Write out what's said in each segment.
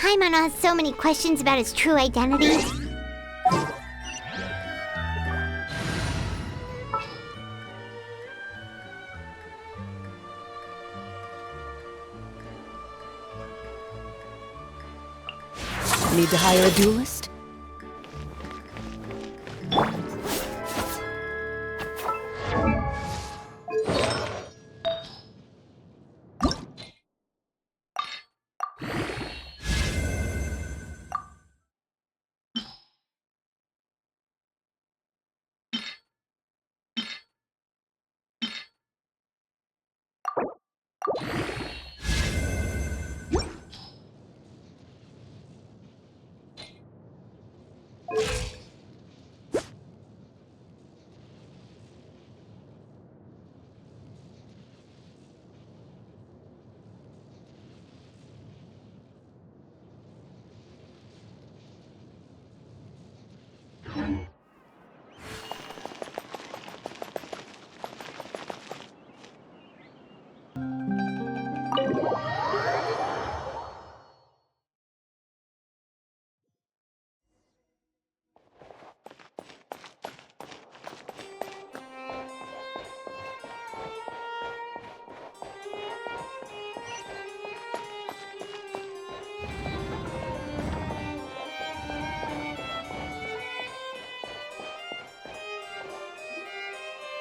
Paimon has so many questions about his true identity. Need to hire a duelist?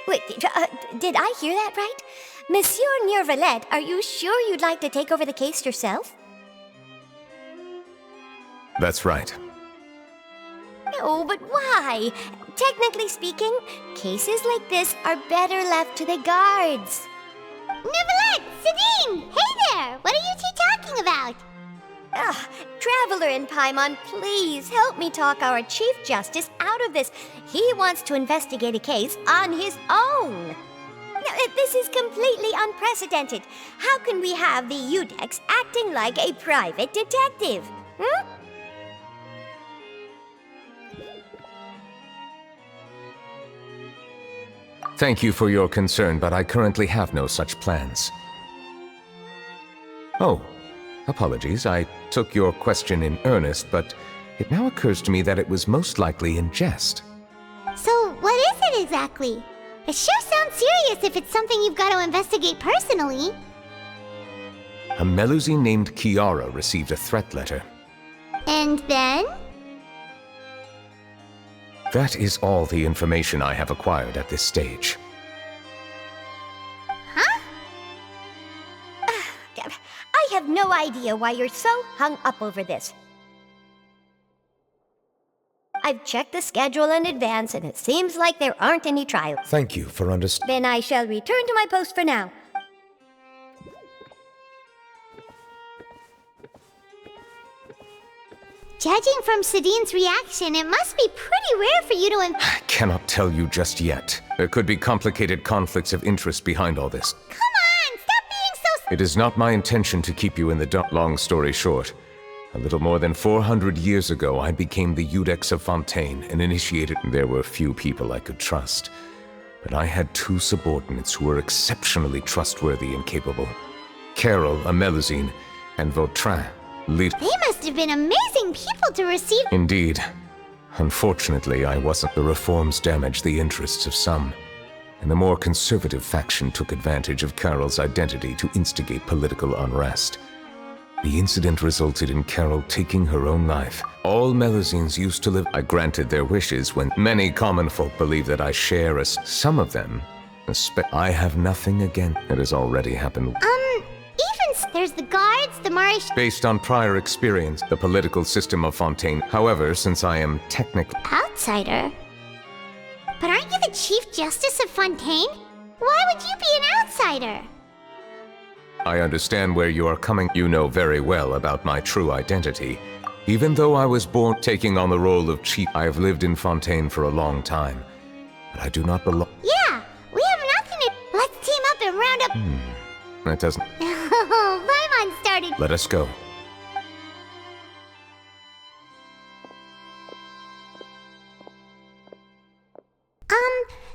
Wait, did I hear that right? Monsieur Neurvalet, are you sure you'd like to take over the case yourself? That's right. No, but why? Technically speaking, cases like this are better left to the guards. Neverlet! Sidine! Hey there! What are you two talking about? Traveler in Paimon, please help me talk our Chief Justice out of this. He wants to investigate a case on his own. Now, this is completely unprecedented. How can we have the Udex acting like a private detective? Hmm? Thank you for your concern, but I currently have no such plans. Oh, apologies. I took your question in earnest, but it now occurs to me that it was most likely in jest. So, what is it exactly? It sure sounds serious if it's something you've got to investigate personally. A Melusine named Kiara received a threat letter. And then? That is all the information I have acquired at this stage. Huh? I have no idea why you're so hung up over this. I've checked the schedule in advance, and it seems like there aren't any trials. Thank you for understanding. Then I shall return to my post for now. Judging from Sidine's reaction, it must be pretty rare for you to I cannot tell you just yet. There could be complicated conflicts of interest behind all this. Come on! Stop being so... It is not my intention to keep you in the dark. Long story short, a little more than 400 years ago, I became the Udex of Fontaine and initiated. There were few people I could trust, but I had two subordinates who were exceptionally trustworthy and capable. Carol, a Melusine, and Vautrin, lead. They must have been amazing people to receive... Indeed. Unfortunately, I wasn't. The reforms damaged the interests of some, and the more conservative faction took advantage of Carol's identity to instigate political unrest. The incident resulted in Carol taking her own life. All Melusines used to live. I granted their wishes when many common folk believe that I share a... Some of them... I have nothing against... It has already happened. There's the guards, the Marish... Based on prior experience, the political system of Fontaine. However, since I am technically... Outsider? But aren't you the Chief Justice of Fontaine? Why would you be an outsider? I understand where you are coming. You know very well about my true identity. Even though I was born taking on the role of chief, I have lived in Fontaine for a long time. But I do not belong... Yeah, we have nothing to... Let's team up and round up... That doesn't... Oh, Paimon started... Let us go.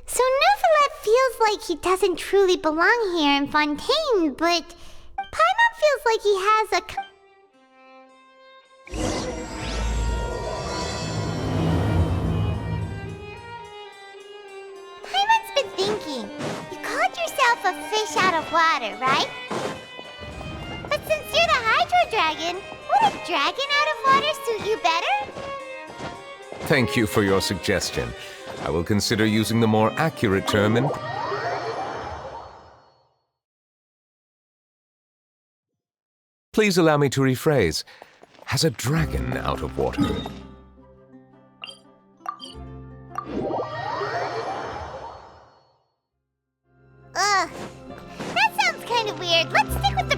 So Neuvillette feels like he doesn't truly belong here in Fontaine, but Paimon feels like he has a... of water, right? But since you're the Hydro Dragon, would a dragon out of water suit you better? Thank you for your suggestion. I will consider using the more accurate term in... Please allow me to rephrase. Has a dragon out of water? Ugh. That sounds kind of weird. Let's stick with the...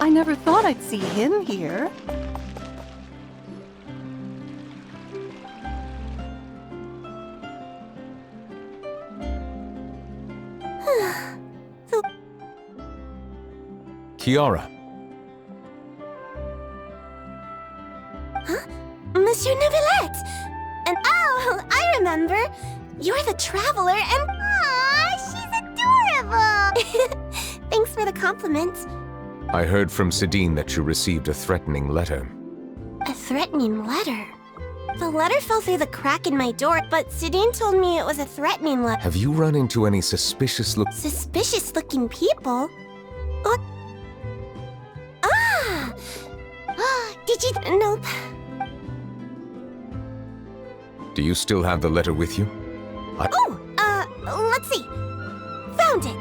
I never thought I'd see him here. Kiara. Monsieur Neuvillette! And oh, I remember! You're the Traveler and... Aw, she's adorable! Thanks for the compliment. I heard from Sidine that you received a threatening letter. A threatening letter? The letter fell through the crack in my door, but Sidine told me it was a threatening letter. Have you run into any Suspicious-looking people? What? Ah! Did you... Nope. Do you still have the letter with you? Let's see. Found it.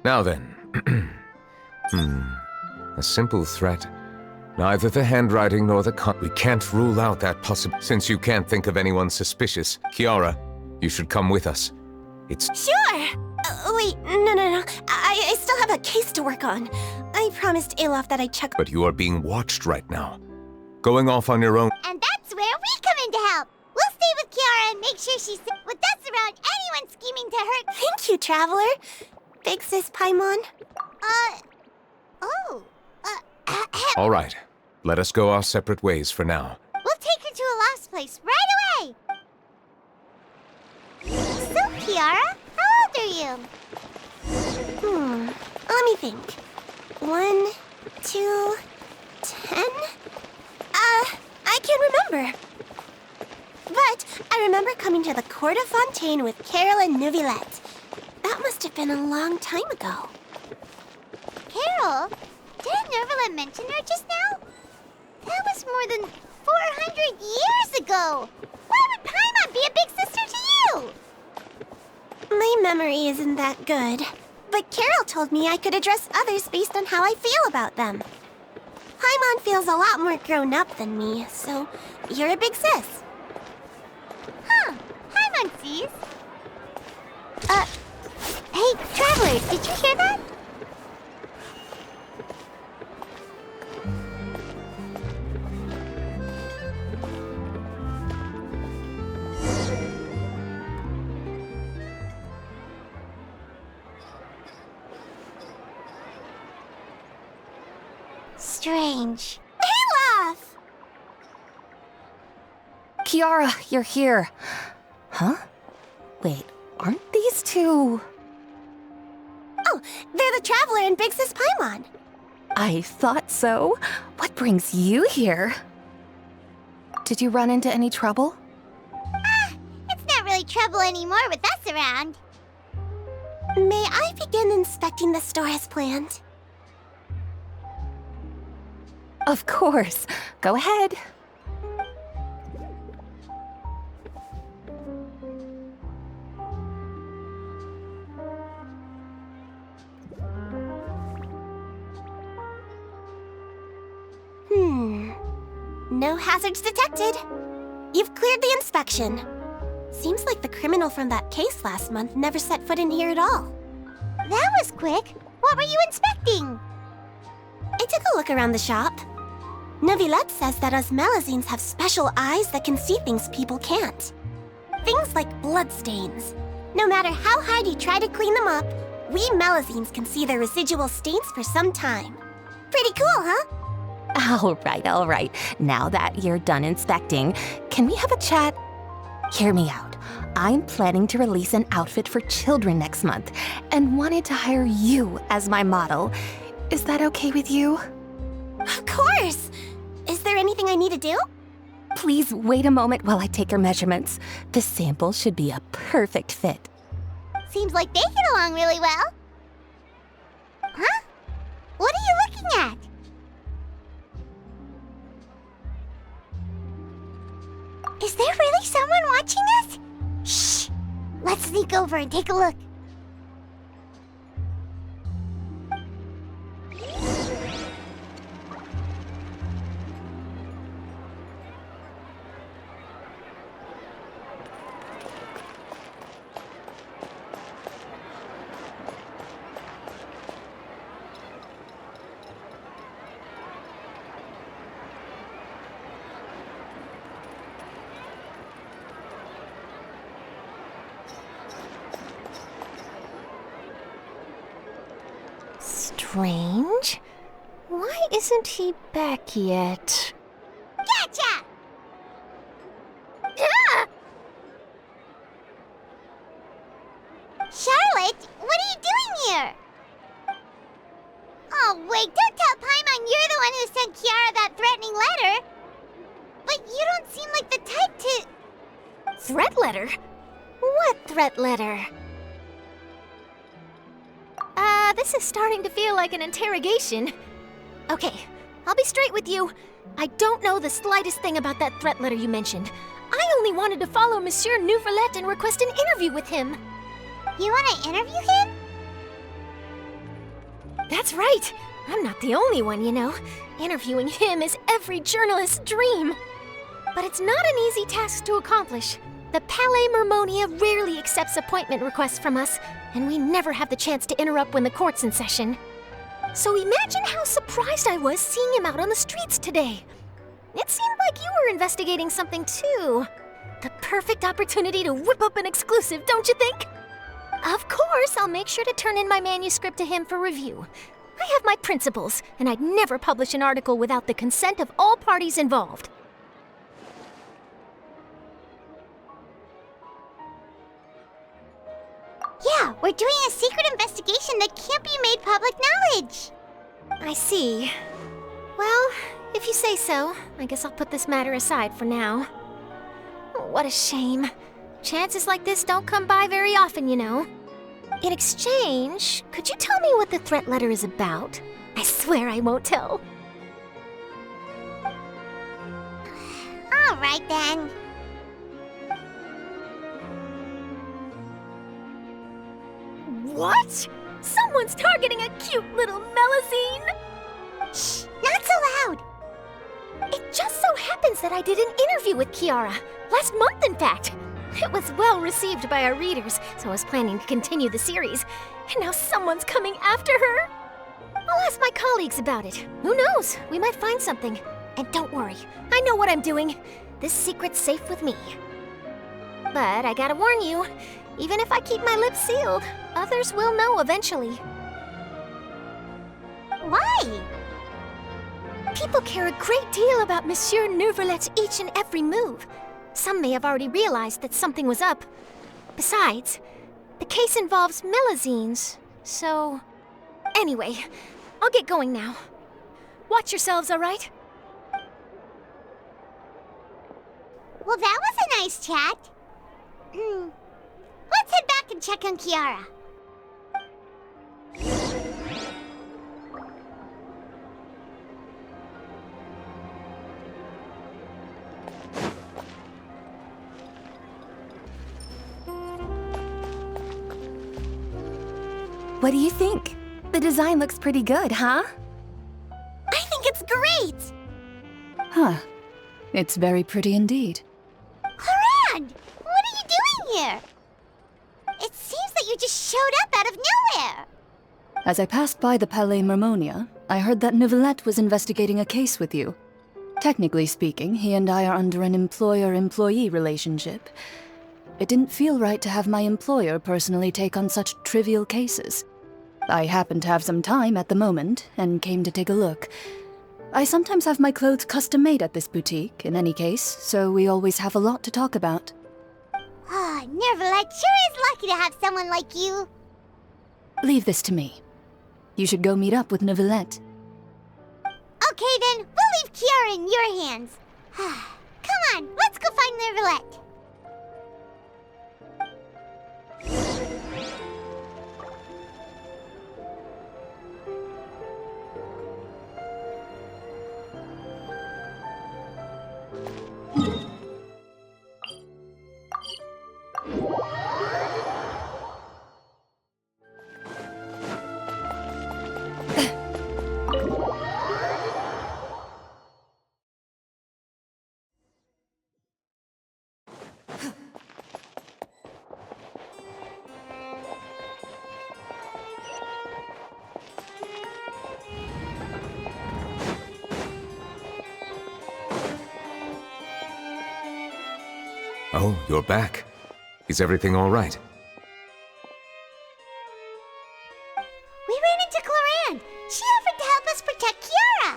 Now then. A simple threat. Neither the handwriting nor the we can't rule out that possible. Since you can't think of anyone suspicious, Kiara, you should come with us. It's... Sure! Wait, no. I still have a case to work on. I promised Alof that I'd check... But you are being watched right now. Going off on your own... And that's where we come in to help. We'll stay with Kiara and make sure she's safe with us around anyone scheming to hurt... Thank you, Traveler. Big Sis Paimon. All right. Let us go our separate ways for now. We'll take her to a lost place right away. So, Kiara, how old are you? Let me think. 1, 2, 10? I can't remember. But I remember coming to the Court of Fontaine with Carol and Neuvillette. That must have been a long time ago. Carol? Didn't Neuvillette mention her just now? That was more than 400 years ago. Why would Paimon be a big sister to you? My memory isn't that good. But Carol told me I could address others based on how I feel about them. Paimon feels a lot more grown up than me, so you're a big sis. Huh. Hi, Muncies. Hey, Traveler, did you hear that? Strange. Olaf! Kiara, you're here. Huh? Wait, aren't these two... Oh, they're the Traveler and Big Sis Paimon. I thought so. What brings you here? Did you run into any trouble? It's not really trouble anymore with us around. May I begin inspecting the store as planned? Of course. Go ahead. No hazards detected. You've cleared the inspection. Seems like the criminal from that case last month never set foot in here at all. That was quick. What were you inspecting? I took a look around the shop. Neuvillette says that us Melazines have special eyes that can see things people can't. Things like bloodstains. No matter how hard you try to clean them up, we Melazines can see their residual stains for some time. Pretty cool, huh? All right. Now that you're done inspecting, can we have a chat? Hear me out. I'm planning to release an outfit for children next month and wanted to hire you as my model. Is that okay with you? Of course! Is there anything I need to do? Please wait a moment while I take your measurements. The sample should be a perfect fit. Seems like they get along really well. Huh? What are you looking at? Is there really someone watching us? Shh! Let's sneak over and take a look. Strange. Why isn't he back yet? Gotcha! Ah! Charlotte, what are you doing here? Oh, wait, don't tell Paimon you're the one who sent Kiara that threatening letter. But you don't seem like the type to... Threat letter? What threat letter? This is starting to feel like an interrogation. Okay, I'll be straight with you. I don't know the slightest thing about that threat letter you mentioned. I only wanted to follow Monsieur Neuvillette and request an interview with him. You want to interview him? That's right. I'm not the only one, you know. Interviewing him is every journalist's dream. But it's not an easy task to accomplish. The Palais Mermonia rarely accepts appointment requests from us, and we never have the chance to interrupt when the court's in session. So imagine how surprised I was seeing him out on the streets today. It seemed like you were investigating something too. The perfect opportunity to whip up an exclusive, don't you think? Of course, I'll make sure to turn in my manuscript to him for review. I have my principles, and I'd never publish an article without the consent of all parties involved. Yeah, we're doing a secret investigation that can't be made public knowledge. I see. Well, if you say so, I guess I'll put this matter aside for now. Oh, what a shame. Chances like this don't come by very often, you know. In exchange, could you tell me what the threat letter is about? I swear I won't tell. All right, then. What? Someone's targeting a cute little Melusine? Shh, not so loud. It just so happens that I did an interview with Kiara. Last month, in fact. It was well received by our readers, so I was planning to continue the series. And now someone's coming after her. I'll ask my colleagues about it. Who knows? We might find something. And don't worry, I know what I'm doing. This secret's safe with me. But I gotta warn you, even if I keep my lips sealed, others will know eventually. Why? People care a great deal about Monsieur Neuvillette's each and every move. Some may have already realized that something was up. Besides, the case involves Melusines, so... Anyway, I'll get going now. Watch yourselves, all right? Well, that was a nice chat. Let's head back and check on Kiara. What do you think? The design looks pretty good, huh? I think it's great! Huh. It's very pretty indeed. Haran! What are you doing here? It seems that you just showed up out of nowhere. As I passed by the Palais Mermonia, I heard that Neuvillette was investigating a case with you. Technically speaking, he and I are under an employer-employee relationship. It didn't feel right to have my employer personally take on such trivial cases. I happened to have some time at the moment, and came to take a look. I sometimes have my clothes custom-made at this boutique, in any case, so we always have a lot to talk about. Ah, Neuvillette sure is lucky to have someone like you. Leave this to me. You should go meet up with Neuvillette. Okay then, we'll leave Kiara in your hands. Come on, let's go find Neuvillette. Oh, you're back. Is everything all right? We ran into Cloran. She offered to help us protect Kiara.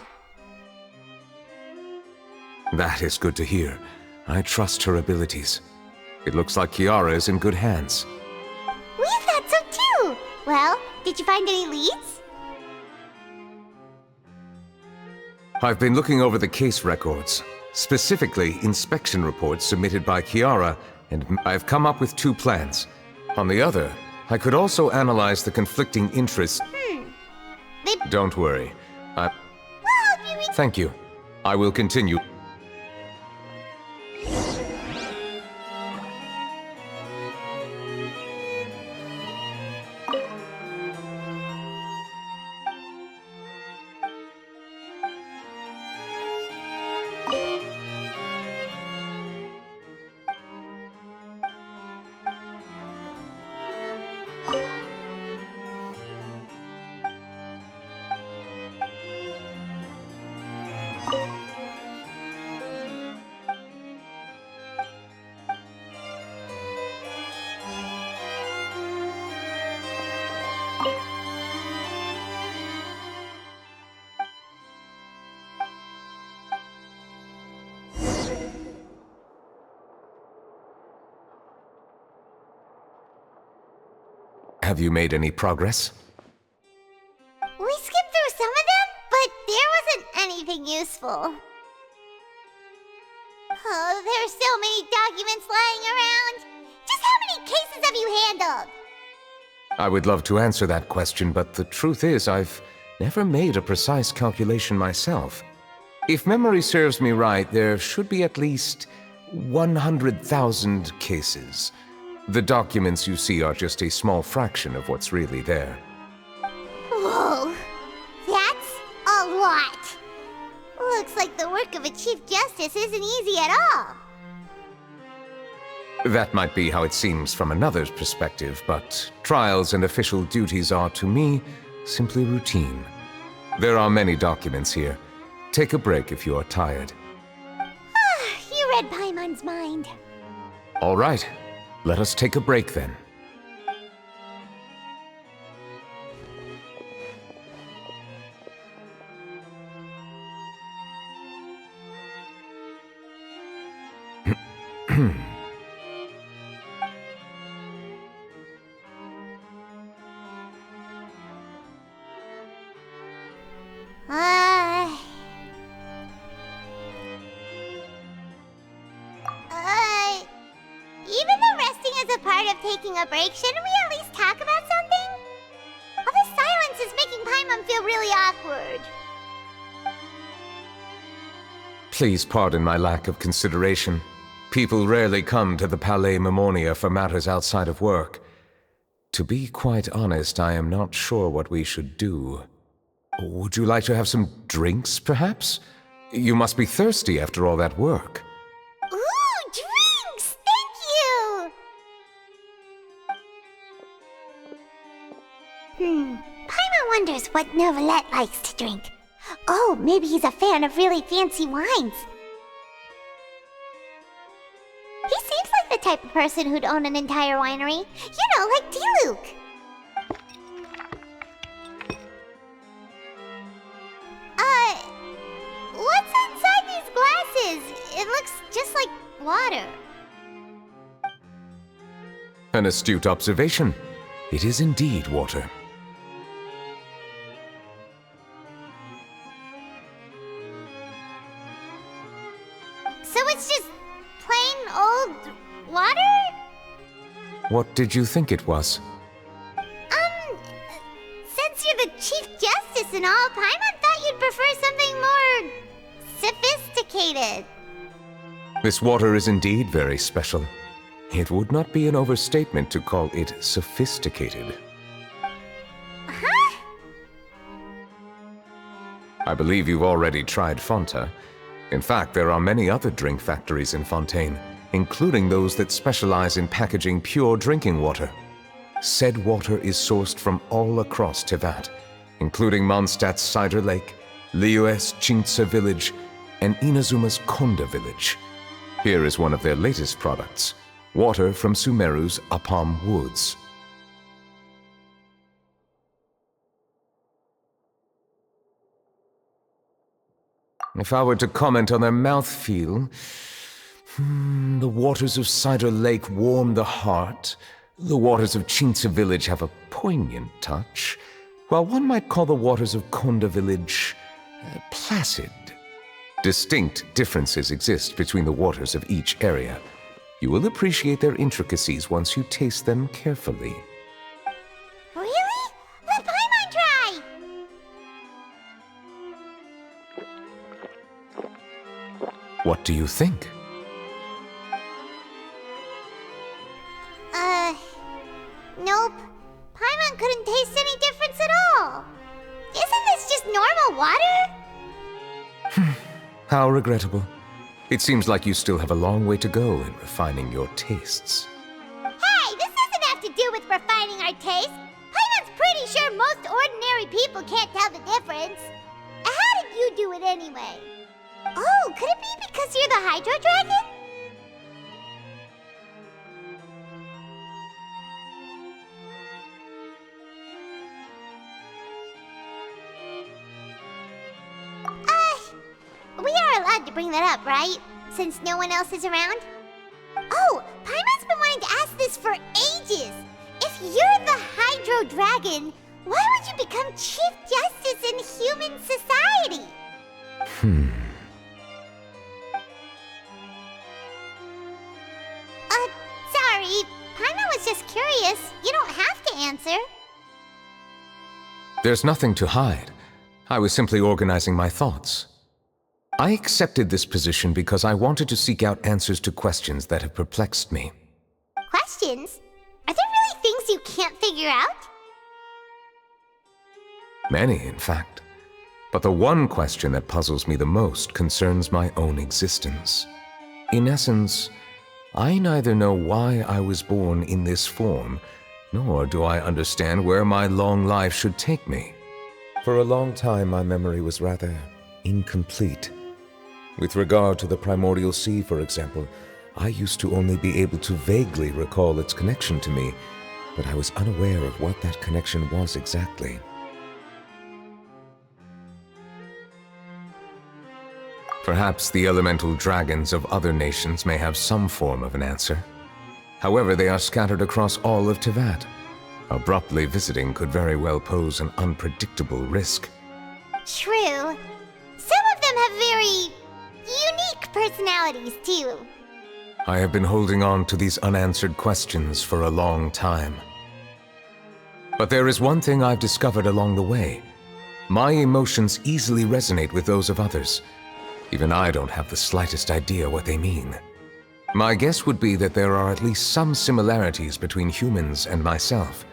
That is good to hear. I trust her abilities. It looks like Kiara is in good hands. We thought so too. Well, did you find any leads? I've been looking over the case records, specifically inspection reports submitted by Kiara, and I've come up with 2 plans. On the other, I could also analyze the conflicting interests. Don't worry. Well, you Thank you. I will continue. Have you made any progress? We skimmed through some of them, but there wasn't anything useful. Oh, there are so many documents lying around. Just how many cases have you handled? I would love to answer that question, but the truth is I've never made a precise calculation myself. If memory serves me right, there should be at least 100,000 cases. The documents you see are just a small fraction of what's really there. Whoa, that's a lot. Looks like the work of a Chief Justice isn't easy at all. That might be how it seems from another's perspective, but trials and official duties are, to me, simply routine. There are many documents here. Take a break if you are tired. You read Paimon's mind. All right. Let us take a break then. Even though resting is a part of taking a break, shouldn't we at least talk about something? All this silence is making Paimon feel really awkward. Please pardon my lack of consideration. People rarely come to the Palais Mermonia for matters outside of work. To be quite honest, I am not sure what we should do. Would you like to have some drinks, perhaps? You must be thirsty after all that work. Ooh, drinks! Thank you! Paimon wonders what Novelette likes to drink. Oh, maybe he's a fan of really fancy wines. He seems like the type of person who'd own an entire winery. You know, like D-Luke. What's inside these glasses? It looks just like water. An astute observation. It is indeed water. So it's just plain old water? What did you think it was? Since you're the Chief Justice and all, Paimon thought you'd prefer something more sophisticated. This water is indeed very special. It would not be an overstatement to call it sophisticated. Huh? I believe you've already tried Fonta. In fact, there are many other drink factories in Fontaine, including those that specialize in packaging pure drinking water. Said water is sourced from all across Tevat, including Mondstadt's Cider Lake, Liyue's Chintsa village, and Inazuma's Konda village. Here is one of their latest products, water from Sumeru's Apam Woods. If I were to comment on their mouthfeel, the waters of Cider Lake warm the heart, the waters of Chinza Village have a poignant touch, while one might call the waters of Konda Village placid. Distinct differences exist between the waters of each area. You will appreciate their intricacies once you taste them carefully. Really? Let Paimon try! What do you think? Nope. Paimon couldn't taste any difference at all. Isn't this just normal water? How regrettable. It seems like you still have a long way to go in refining your tastes. Hey, this doesn't have to do with refining our taste. Paimon's pretty sure most ordinary people can't tell the difference. How did you do it anyway? Oh, could it be because you're the Hydro Dragon? We are allowed to bring that up, right? Since no one else is around? Oh, Paimon's been wanting to ask this for ages! If you're the Hydro Dragon, why would you become Chief Justice in human society? Sorry. Paimon was just curious. You don't have to answer. There's nothing to hide. I was simply organizing my thoughts. I accepted this position because I wanted to seek out answers to questions that have perplexed me. Questions? Are there really things you can't figure out? Many, in fact. But the one question that puzzles me the most concerns my own existence. In essence, I neither know why I was born in this form, nor do I understand where my long life should take me. For a long time, my memory was rather incomplete. With regard to the primordial sea, for example, I used to only be able to vaguely recall its connection to me, but I was unaware of what that connection was exactly. Perhaps the elemental dragons of other nations may have some form of an answer. However, they are scattered across all of Teyvat. Abruptly visiting could very well pose an unpredictable risk. True. Some of them have very unique personalities, too. I have been holding on to these unanswered questions for a long time. But there is one thing I've discovered along the way. My emotions easily resonate with those of others. Even I don't have the slightest idea what they mean. My guess would be that there are at least some similarities between humans and myself.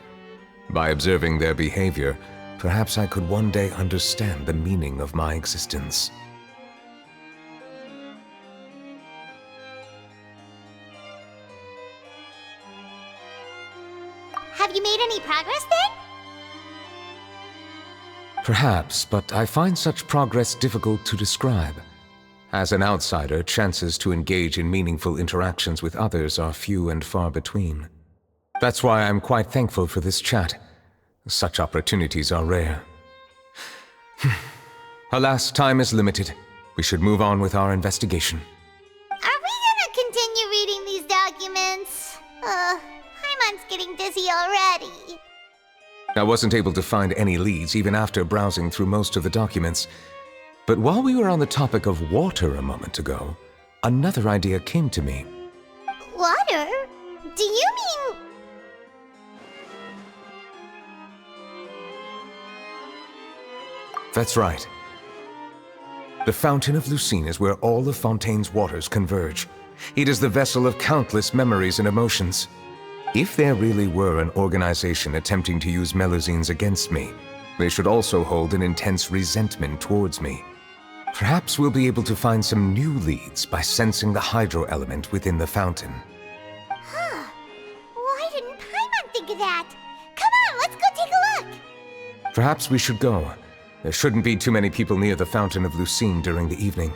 By observing their behavior, perhaps I could one day understand the meaning of my existence. Have you made any progress then? Perhaps, but I find such progress difficult to describe. As an outsider, chances to engage in meaningful interactions with others are few and far between. That's why I'm quite thankful for this chat. Such opportunities are rare. Alas, time is limited. We should move on with our investigation. Are we gonna continue reading these documents? Paimon's getting dizzy already. I wasn't able to find any leads even after browsing through most of the documents. But while we were on the topic of water a moment ago, another idea came to me. Water? Do you mean... That's right. The Fountain of Lucine is where all of Fontaine's waters converge. It is the vessel of countless memories and emotions. If there really were an organization attempting to use Melusines against me, they should also hold an intense resentment towards me. Perhaps we'll be able to find some new leads by sensing the hydro element within the fountain. Huh. Why didn't Paimon think of that? Come on, let's go take a look! Perhaps we should go. There shouldn't be too many people near the Fountain of Lucine during the evening.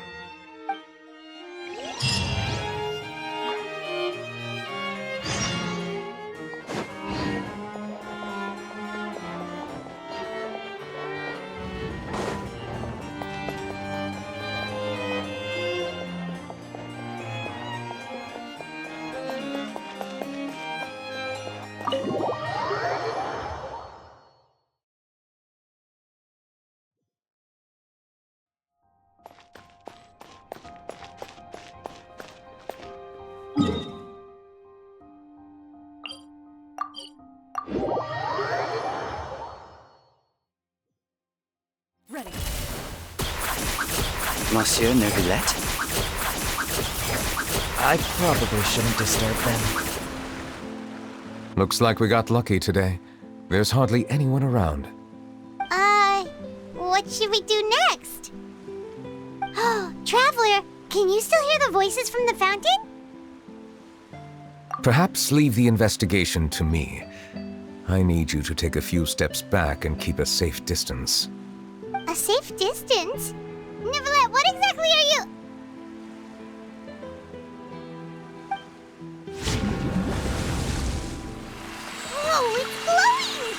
Ready. Monsieur Neuvillette? I probably shouldn't disturb them. Looks like we got lucky today. There's hardly anyone around. What should we do next? Oh, Traveler, can you still hear the voices from the fountain? Perhaps leave the investigation to me. I need you to take a few steps back and keep a safe distance. A safe distance? Neuvillette, what exactly are you... Oh, it's glowing!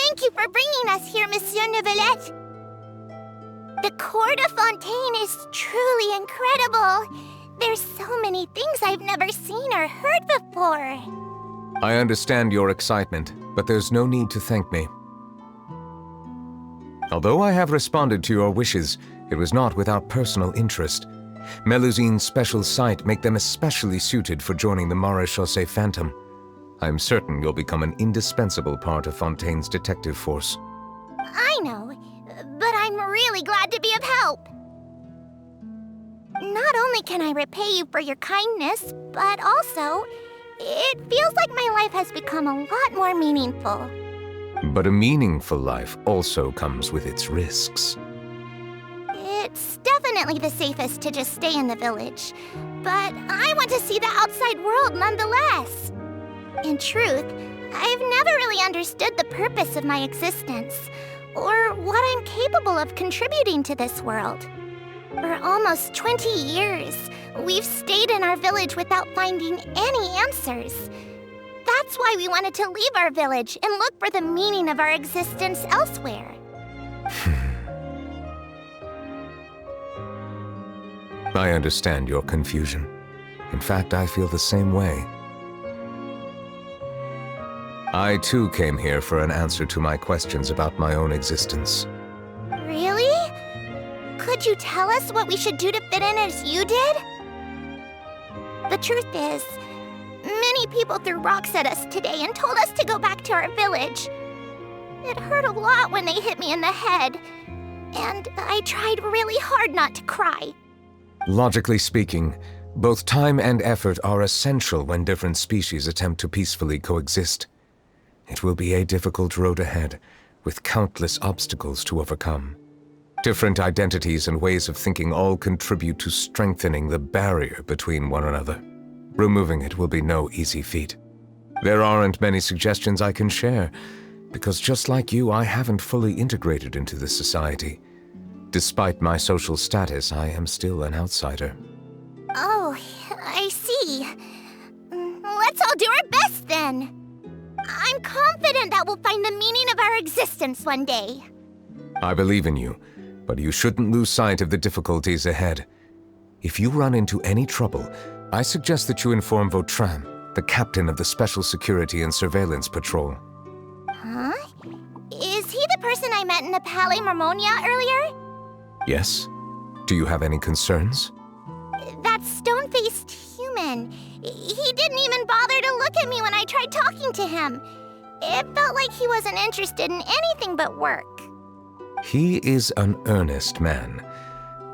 Thank you for bringing us here, Monsieur Neuvillette. The Court of Fontaine is truly incredible. There's so many things I've never seen or heard before. I understand your excitement, but there's no need to thank me. Although I have responded to your wishes, it was not without personal interest. Melusine's special sight make them especially suited for joining the Maréchaussée Phantom. I'm certain you'll become an indispensable part of Fontaine's detective force. I know, but I'm really glad to be of help. Not only can I repay you for your kindness, but also, it feels like my life has become a lot more meaningful. But a meaningful life also comes with its risks. It's definitely the safest to just stay in the village, but I want to see the outside world nonetheless. In truth, I've never really understood the purpose of my existence, or what I'm capable of contributing to this world. For almost 20 years, we've stayed in our village without finding any answers. That's why we wanted to leave our village and look for the meaning of our existence elsewhere. I understand your confusion. In fact, I feel the same way. I too came here for an answer to my questions about my own existence. Really? Could you tell us what we should do to fit in as you did? The truth is, many people threw rocks at us today and told us to go back to our village. It hurt a lot when they hit me in the head, and I tried really hard not to cry. Logically speaking, both time and effort are essential when different species attempt to peacefully coexist. It will be a difficult road ahead, with countless obstacles to overcome. Different identities and ways of thinking all contribute to strengthening the barrier between one another. Removing it will be no easy feat. There aren't many suggestions I can share, because just like you, I haven't fully integrated into this society. Despite my social status, I am still an outsider. Oh, I see. Let's all do our best then. I'm confident that we'll find the meaning of our existence one day. I believe in you, but you shouldn't lose sight of the difficulties ahead. If you run into any trouble, I suggest that you inform Vautrin, the captain of the Special Security and Surveillance Patrol. Huh? Is he the person I met in the Palais Marmonia earlier? Yes? Do you have any concerns? That stone-faced human. He didn't even bother to look at me when I tried talking to him. It felt like he wasn't interested in anything but work. He is an earnest man.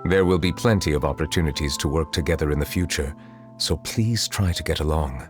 There will be plenty of opportunities to work together in the future, so please try to get along.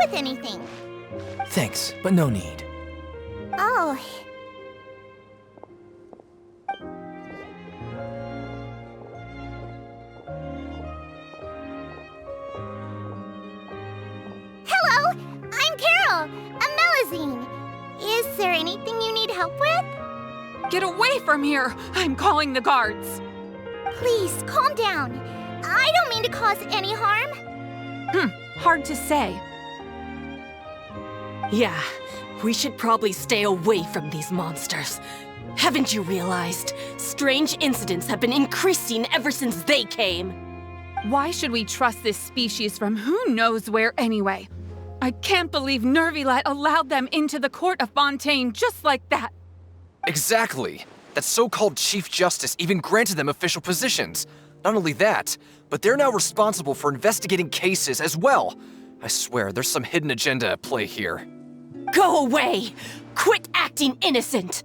with anything. Thanks, but no need. Oh. Hello, I'm Carol, a Melazine. Is there anything you need help with? Get away from here! I'm calling the guards. Please, calm down. I don't mean to cause any harm. Hard to say. Yeah, we should probably stay away from these monsters. Haven't you realized? Strange incidents have been increasing ever since they came. Why should we trust this species from who knows where anyway? I can't believe Nervilet allowed them into the court of Fontaine just like that. Exactly. That so-called Chief Justice even granted them official positions. Not only that, but they're now responsible for investigating cases as well. I swear, there's some hidden agenda at play here. Go away! Quit acting innocent!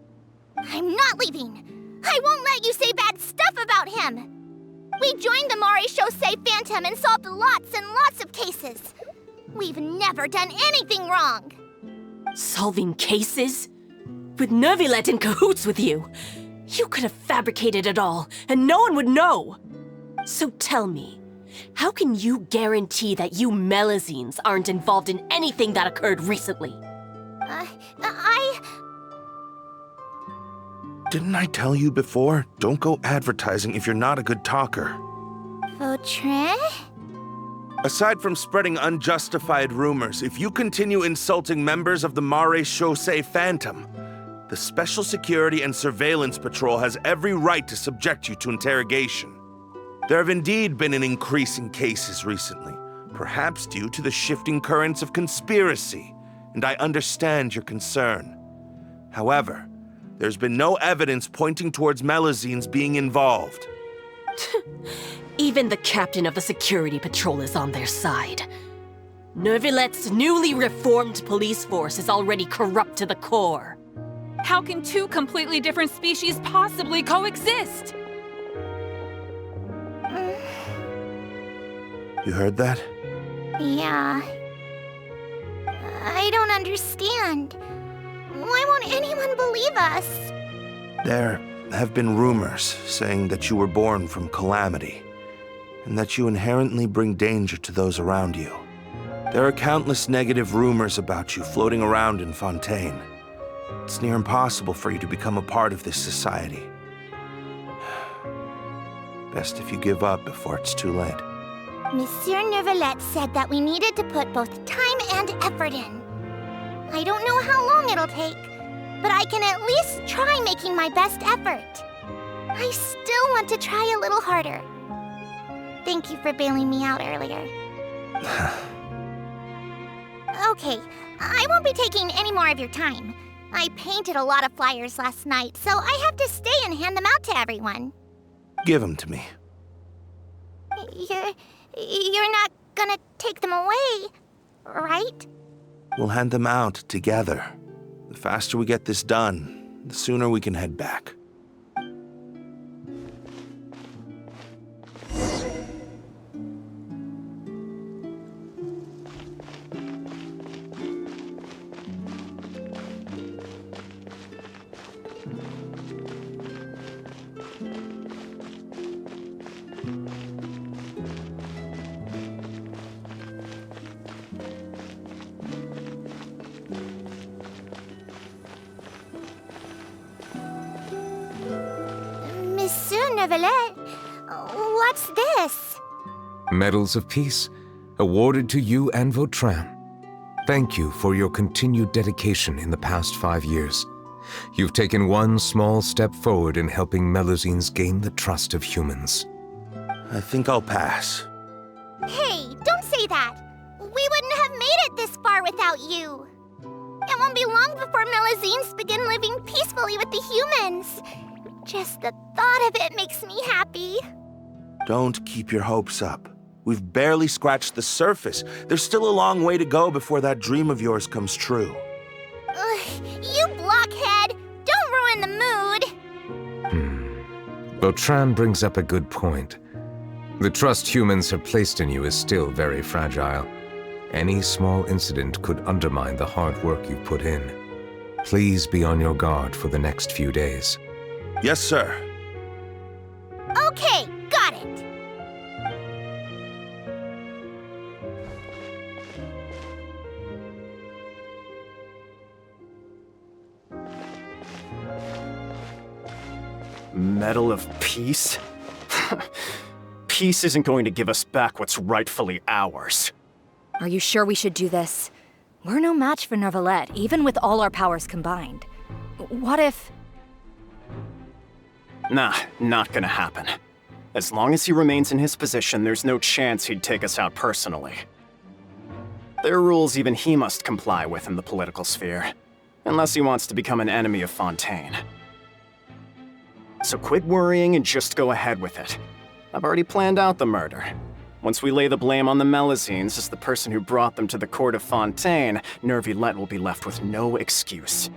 I'm not leaving. I won't let you say bad stuff about him. We joined the Maréchaussée Phantom and solved lots and lots of cases. We've never done anything wrong. Solving cases? With Nervilet in cahoots with you? You could have fabricated it all, and no one would know. So tell me, how can you guarantee that you Melazines aren't involved in anything that occurred recently? Didn't I tell you before? Don't go advertising if you're not a good talker. Vautrin? Aside from spreading unjustified rumors, if you continue insulting members of the Maréchaussée Phantom, the Special Security and Surveillance Patrol has every right to subject you to interrogation. There have indeed been an increase in cases recently, perhaps due to the shifting currents of conspiracy, and I understand your concern. However, there's been no evidence pointing towards Melazines being involved. Even the captain of the security patrol is on their side. Nervilet's newly reformed police force is already corrupt to the core. How can two completely different species possibly coexist? You heard that? Yeah. I don't understand. Why won't anyone believe us? There have been rumors saying that you were born from calamity, and that you inherently bring danger to those around you. There are countless negative rumors about you floating around in Fontaine. It's near impossible for you to become a part of this society. Best if you give up before it's too late. Monsieur Nervilet said that we needed to put both time and effort in. I don't know how long it'll take, but I can at least try making my best effort. I still want to try a little harder. Thank you for bailing me out earlier. Okay, I won't be taking any more of your time. I painted a lot of flyers last night, so I have to stay and hand them out to everyone. Give them to me. You're not gonna take them away, right? We'll hand them out together. The faster we get this done, the sooner we can head back. Monsieur Nervilet, what's this? Medals of Peace, awarded to you and Vautrin. Thank you for your continued dedication in the past 5 years. You've taken one small step forward in helping Melazines gain the trust of humans. I think I'll pass. Hey, don't say that. We wouldn't have made it this far without you. It won't be long before Melazines begin living peacefully with the humans. Just the thought of it makes me happy. Don't keep your hopes up. We've barely scratched the surface. There's still a long way to go before that dream of yours comes true. You blockhead! Don't ruin the mood! Vautrin brings up a good point. The trust humans have placed in you is still very fragile. Any small incident could undermine the hard work you've put in. Please be on your guard for the next few days. Yes, sir. Okay, got it. Medal of Peace? Peace isn't going to give us back what's rightfully ours. Are you sure we should do this? We're no match for Neuvillette, even with all our powers combined. What if... Nah, not gonna happen. As long as he remains in his position, there's no chance he'd take us out personally. There are rules even he must comply with in the political sphere, unless he wants to become an enemy of Fontaine. So quit worrying and just go ahead with it. I've already planned out the murder. Once we lay the blame on the Melusines as the person who brought them to the court of Fontaine, Neuvillette will be left with no excuse.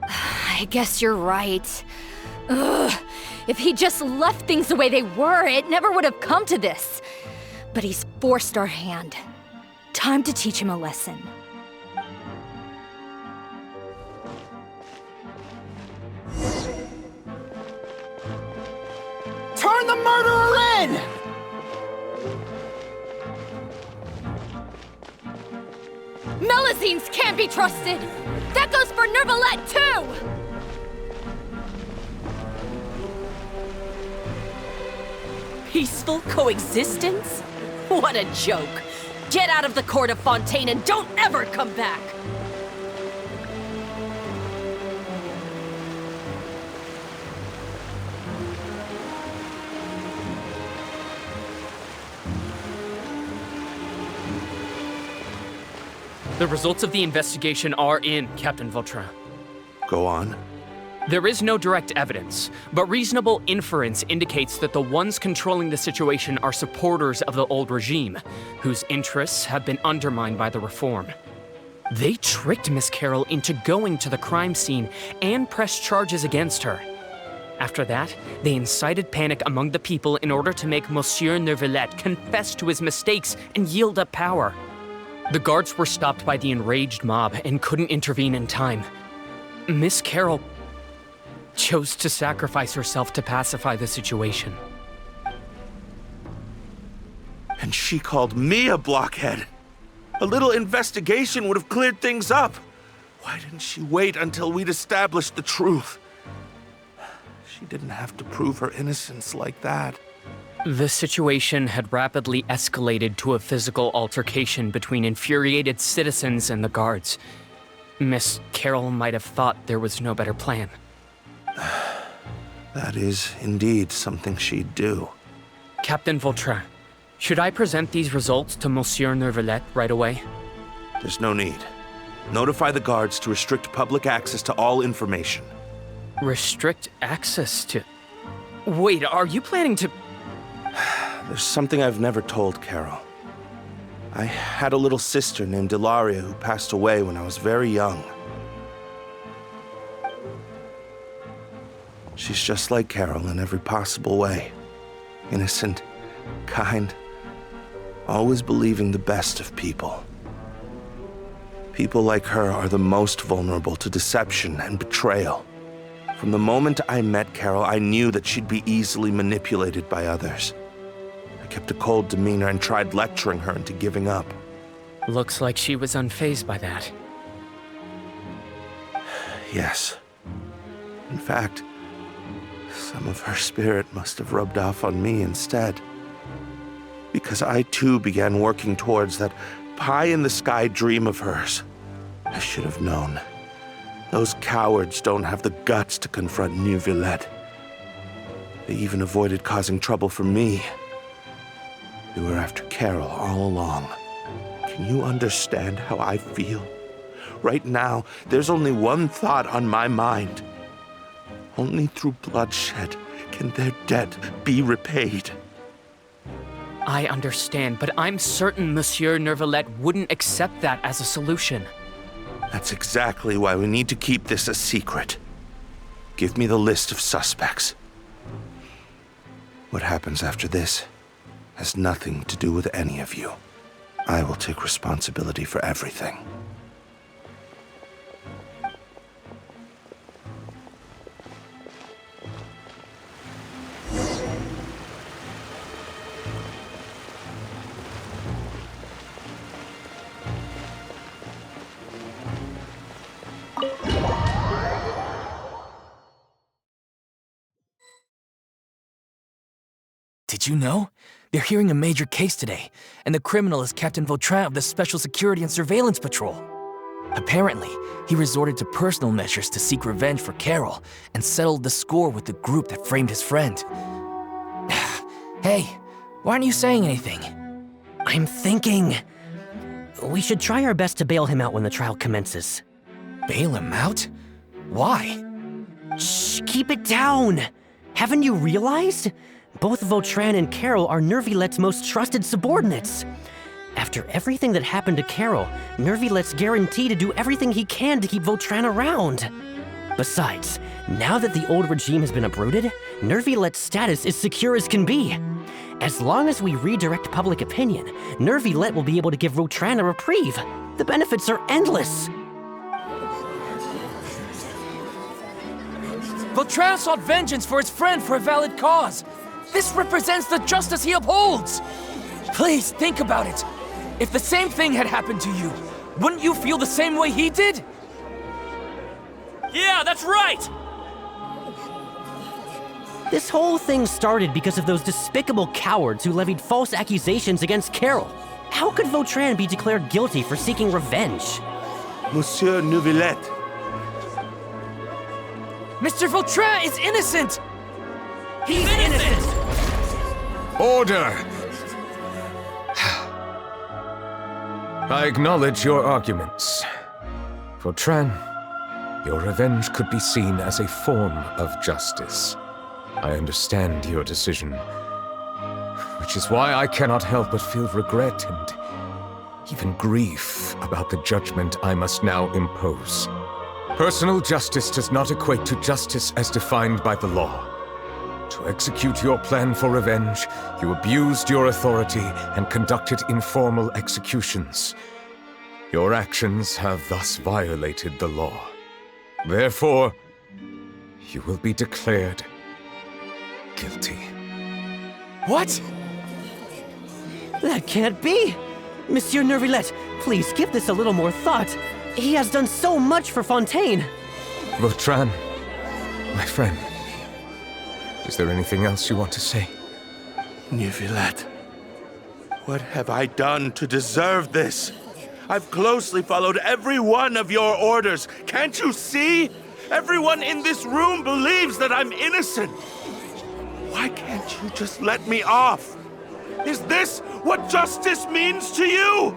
I guess you're right. Ugh. If he just left things the way they were, it never would have come to this. But he's forced our hand. Time to teach him a lesson. Turn the murderer in! Melusines can't be trusted! That goes for Neuvillette, too! Peaceful coexistence? What a joke! Get out of the court of Fontaine and don't ever come back! The results of the investigation are in, Captain Vautrin. Go on. There is no direct evidence, but reasonable inference indicates that the ones controlling the situation are supporters of the old regime, whose interests have been undermined by the reform. They tricked Miss Carroll into going to the crime scene and pressed charges against her. After that, they incited panic among the people in order to make Monsieur Neuvillette confess to his mistakes and yield up power. The guards were stopped by the enraged mob and couldn't intervene in time. Miss Carroll chose to sacrifice herself to pacify the situation. And she called me a blockhead. A little investigation would have cleared things up. Why didn't she wait until we'd established the truth? She didn't have to prove her innocence like that. The situation had rapidly escalated to a physical altercation between infuriated citizens and the guards. Miss Carroll might have thought there was no better plan. That is indeed something she'd do. Captain Vautrin, should I present these results to Monsieur Neuvillette right away? There's no need. Notify the guards to restrict public access to all information. Restrict access to... Wait, are you planning to... There's something I've never told Carol. I had a little sister named Ilaria who passed away when I was very young. She's just like Carol in every possible way. Innocent, kind, always believing the best of people. People like her are the most vulnerable to deception and betrayal. From the moment I met Carol, I knew that she'd be easily manipulated by others. I kept a cold demeanor and tried lecturing her into giving up. Looks like she was unfazed by that. Yes. In fact, some of her spirit must have rubbed off on me instead. Because I too began working towards that pie-in-the-sky dream of hers. I should have known. Those cowards don't have the guts to confront Neuvillette. They even avoided causing trouble for me. They were after Carol all along. Can you understand how I feel? Right now, there's only one thought on my mind. Only through bloodshed can their debt be repaid. I understand, but I'm certain Monsieur Neuvillette wouldn't accept that as a solution. That's exactly why we need to keep this a secret. Give me the list of suspects. What happens after this has nothing to do with any of you. I will take responsibility for everything. Did you know? They're hearing a major case today, and the criminal is Captain Vautrin of the Special Security and Surveillance Patrol. Apparently, he resorted to personal measures to seek revenge for Carol and settled the score with the group that framed his friend. Hey, why aren't you saying anything? I'm thinking... we should try our best to bail him out when the trial commences. Bail him out? Why? Shh, keep it down! Haven't you realized? Both Vautrin and Carol are Nervilette's most trusted subordinates. After everything that happened to Carol, Nervilette's guaranteed to do everything he can to keep Vautrin around. Besides, now that the old regime has been uprooted, Nervilette's status is secure as can be. As long as we redirect public opinion, Nervilette will be able to give Vautrin a reprieve. The benefits are endless. Vautrin sought vengeance for his friend for a valid cause. This represents the justice he upholds. Please, think about it. If the same thing had happened to you, wouldn't you feel the same way he did? Yeah, that's right! This whole thing started because of those despicable cowards who levied false accusations against Carol. How could Vautrin be declared guilty for seeking revenge? Monsieur Neuvillette. Mr. Vautrin is innocent! He's innocent! Order! I acknowledge your arguments. Vautrin, your revenge could be seen as a form of justice. I understand your decision, which is why I cannot help but feel regret and even grief about the judgment I must now impose. Personal justice does not equate to justice as defined by the law. To execute your plan for revenge, you abused your authority and conducted informal executions. Your actions have thus violated the law. Therefore, you will be declared guilty. What? That can't be! Monsieur Nervillette, please give this a little more thought. He has done so much for Fontaine. Vautrin, my friend, is there anything else you want to say? Neuvillette, what have I done to deserve this? I've closely followed every one of your orders. Can't you see? Everyone in this room believes that I'm innocent. Why can't you just let me off? Is this what justice means to you?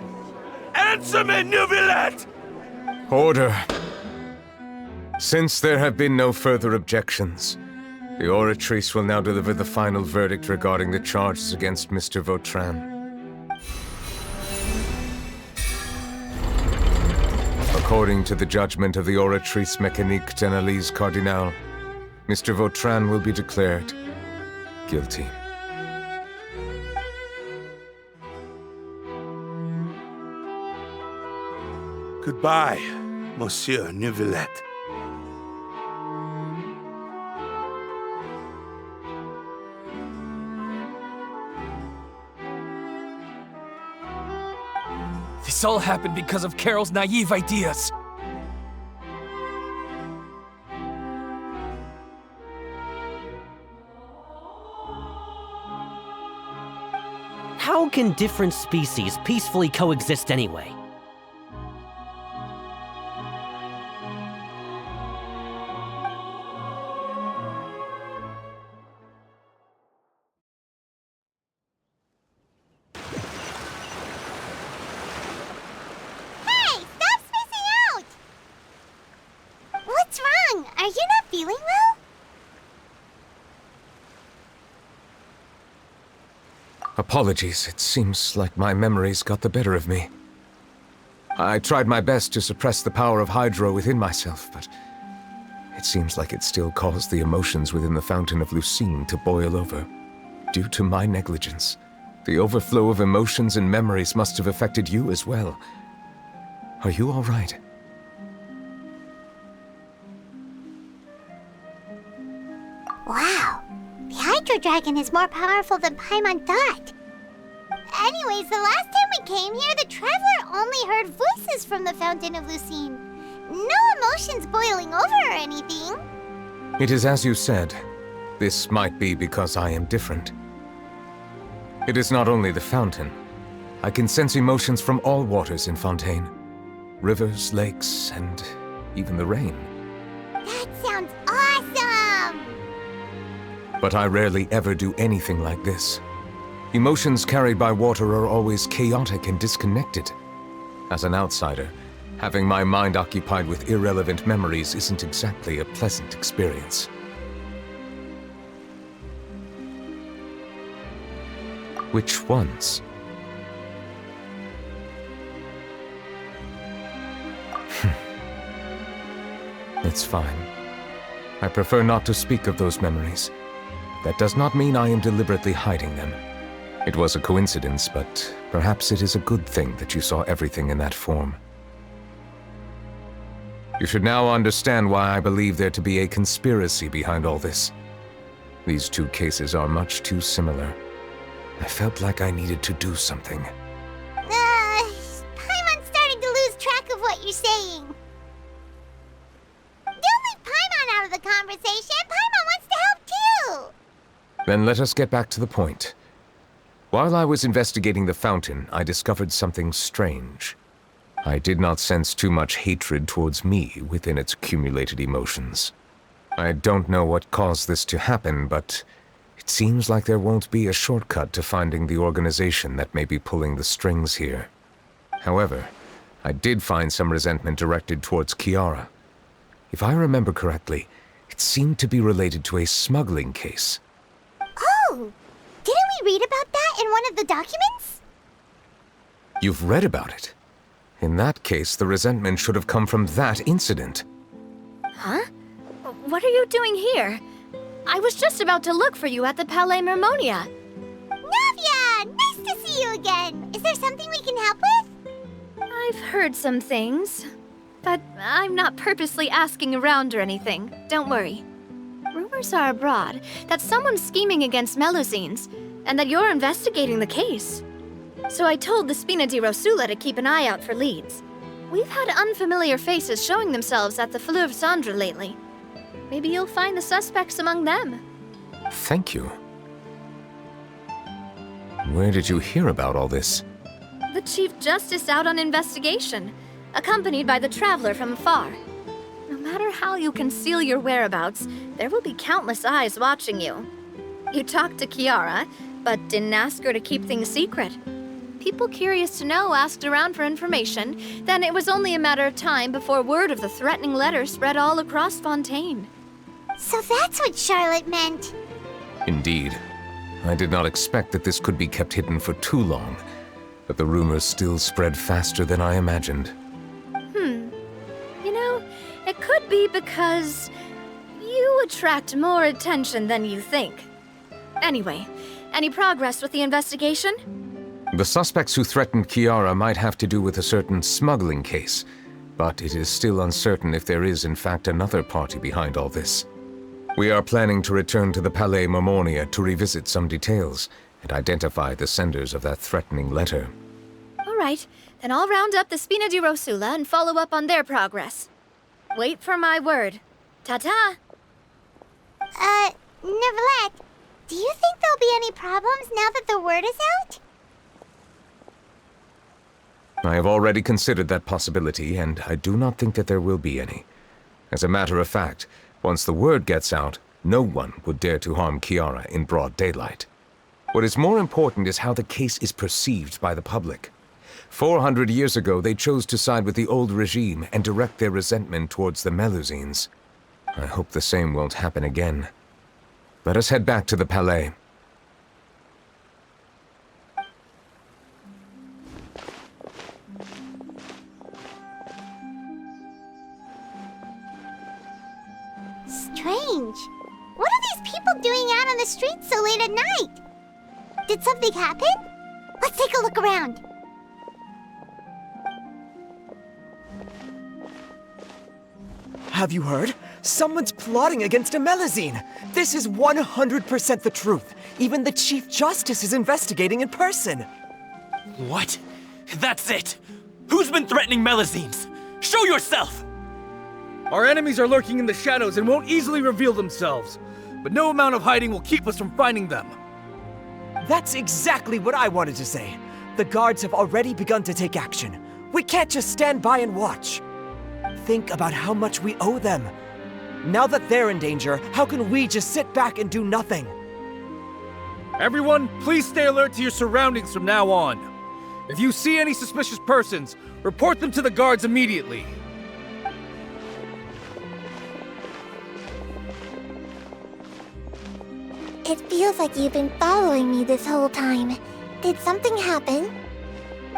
Answer me, Neuvillette! Order. Since there have been no further objections, the Oratrice will now deliver the final verdict regarding the charges against Mr. Vautrin. According to the judgment of the Oratrice Mécanique d'Analyse Cardinale, Mr. Vautrin will be declared guilty. Goodbye, Monsieur Neuvillette. This all happened because of Carol's naive ideas. How can different species peacefully coexist anyway? Are you not feeling well? Apologies, it seems like my memories got the better of me. I tried my best to suppress the power of Hydro within myself, but it seems like it still caused the emotions within the Fountain of Lucine to boil over, due to my negligence. The overflow of emotions and memories must have affected you as well. Are you all right? Wow, the Hydro Dragon is more powerful than Paimon thought. Anyways, the last time we came here, the Traveler only heard voices from the Fountain of Lucine. No emotions boiling over or anything. It is as you said. This might be because I am different. It is not only the fountain. I can sense emotions from all waters in Fontaine. Rivers, lakes, and even the rain. That sounds awesome! But I rarely ever do anything like this. Emotions carried by water are always chaotic and disconnected. As an outsider, having my mind occupied with irrelevant memories isn't exactly a pleasant experience. Which ones? It's fine. I prefer not to speak of those memories. That does not mean I am deliberately hiding them. It was a coincidence, but perhaps it is a good thing that you saw everything in that form. You should now understand why I believe there to be a conspiracy behind all this. These two cases are much too similar. I felt like I needed to do something. Paimon's starting to lose track of what you're saying. Don't leave Paimon out of the conversation. Paimon wants to help too. Then let us get back to the point. While I was investigating the fountain, I discovered something strange. I did not sense too much hatred towards me within its accumulated emotions. I don't know what caused this to happen, but it seems like there won't be a shortcut to finding the organization that may be pulling the strings here. However, I did find some resentment directed towards Kiara. If I remember correctly, it seemed to be related to a smuggling case. Oh! Didn't we read about that in one of the documents? You've read about it? In that case, the resentment should have come from that incident. Huh? What are you doing here? I was just about to look for you at the Palais Mermonia. Navia! Nice to see you again! Is there something we can help with? I've heard some things, but I'm not purposely asking around or anything. Don't worry. Rumors are abroad that someone's scheming against Melusines, and that you're investigating the case. So I told the Spina di Rosula to keep an eye out for leads. We've had unfamiliar faces showing themselves at the Fleuve Cendre lately. Maybe you'll find the suspects among them. Thank you. Where did you hear about all this? The Chief Justice out on investigation, accompanied by the Traveler from afar. No matter how you conceal your whereabouts, there will be countless eyes watching you. You talked to Kiara, but didn't ask her to keep things secret. People curious to know asked around for information, then it was only a matter of time before word of the threatening letter spread all across Fontaine. So that's what Charlotte meant. Indeed. I did not expect that this could be kept hidden for too long, but the rumors still spread faster than I imagined. You know, it could be because you attract more attention than you think. Anyway, any progress with the investigation? The suspects who threatened Kiara might have to do with a certain smuggling case, but it is still uncertain if there is in fact another party behind all this. We are planning to return to the Palais Mermonia to revisit some details and identify the senders of that threatening letter. All right, then I'll round up the Spina di Rosula and follow up on their progress. Wait for my word. Ta-ta! Neverlet, do you think there'll be any problems now that the word is out? I have already considered that possibility, and I do not think that there will be any. As a matter of fact, once the word gets out, no one would dare to harm Kiara in broad daylight. What is more important is how the case is perceived by the public. 400 years ago, they chose to side with the old regime and direct their resentment towards the Melusines. I hope the same won't happen again. Let us head back to the Palais. Strange. What are these people doing out on the streets so late at night? Did something happen? Let's take a look around. Have you heard? Someone's plotting against Amelazine. This is 100% the truth. Even the Chief Justice is investigating in person. What? That's it! Who's been threatening Melazines? Show yourself! Our enemies are lurking in the shadows and won't easily reveal themselves. But no amount of hiding will keep us from finding them. That's exactly what I wanted to say. The guards have already begun to take action. We can't just stand by and watch. Think about how much we owe them. Now that they're in danger, how can we just sit back and do nothing? Everyone, please stay alert to your surroundings from now on. If you see any suspicious persons, report them to the guards immediately. It feels like you've been following me this whole time. Did something happen?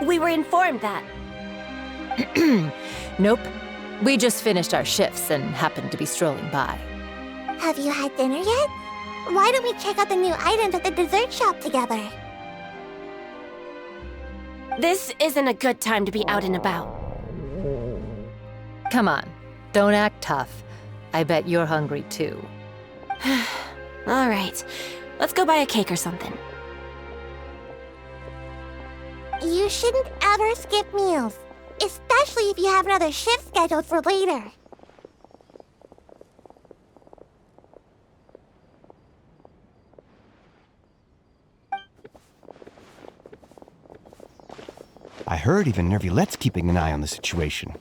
We were informed that. Nope. We just finished our shifts and happened to be strolling by. Have you had dinner yet? Why don't we check out the new items at the dessert shop together? This isn't a good time to be out and about. Come on, don't act tough. I bet you're hungry too. All right, let's go buy a cake or something. You shouldn't ever skip meals, especially if you have another shift scheduled for later. I heard even Nervilette's keeping an eye on the situation.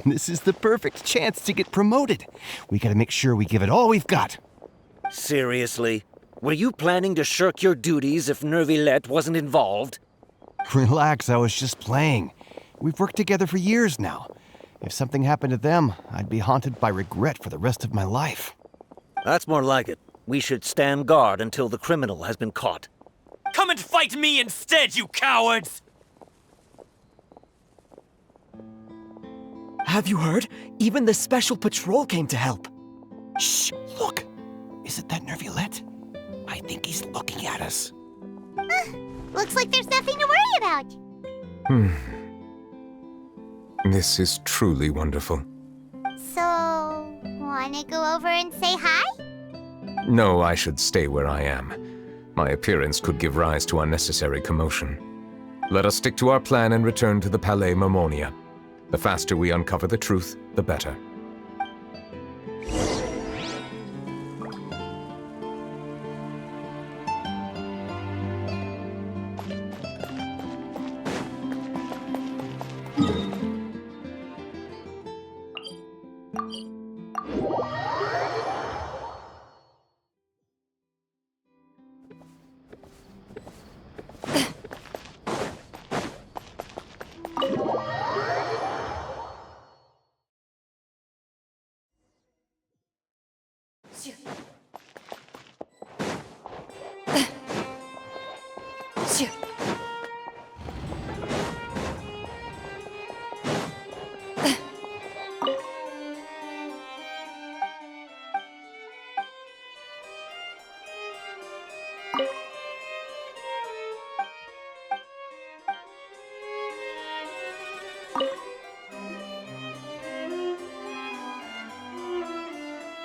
This is the perfect chance to get promoted. We gotta make sure we give it all we've got. Seriously? Were you planning to shirk your duties if Nervilette wasn't involved? Relax, I was just playing. We've worked together for years now. If something happened to them, I'd be haunted by regret for the rest of my life. That's more like it. We should stand guard until the criminal has been caught. Come and fight me instead, you cowards! Have you heard? Even the Special Patrol came to help. Shh, look. Is it that Nervilette? I think he's looking at us. Looks like there's nothing to worry about. This is truly wonderful. So, wanna go over and say hi? No, I should stay where I am. My appearance could give rise to unnecessary commotion. Let us stick to our plan and return to the Palais Mermonia. The faster we uncover the truth, the better.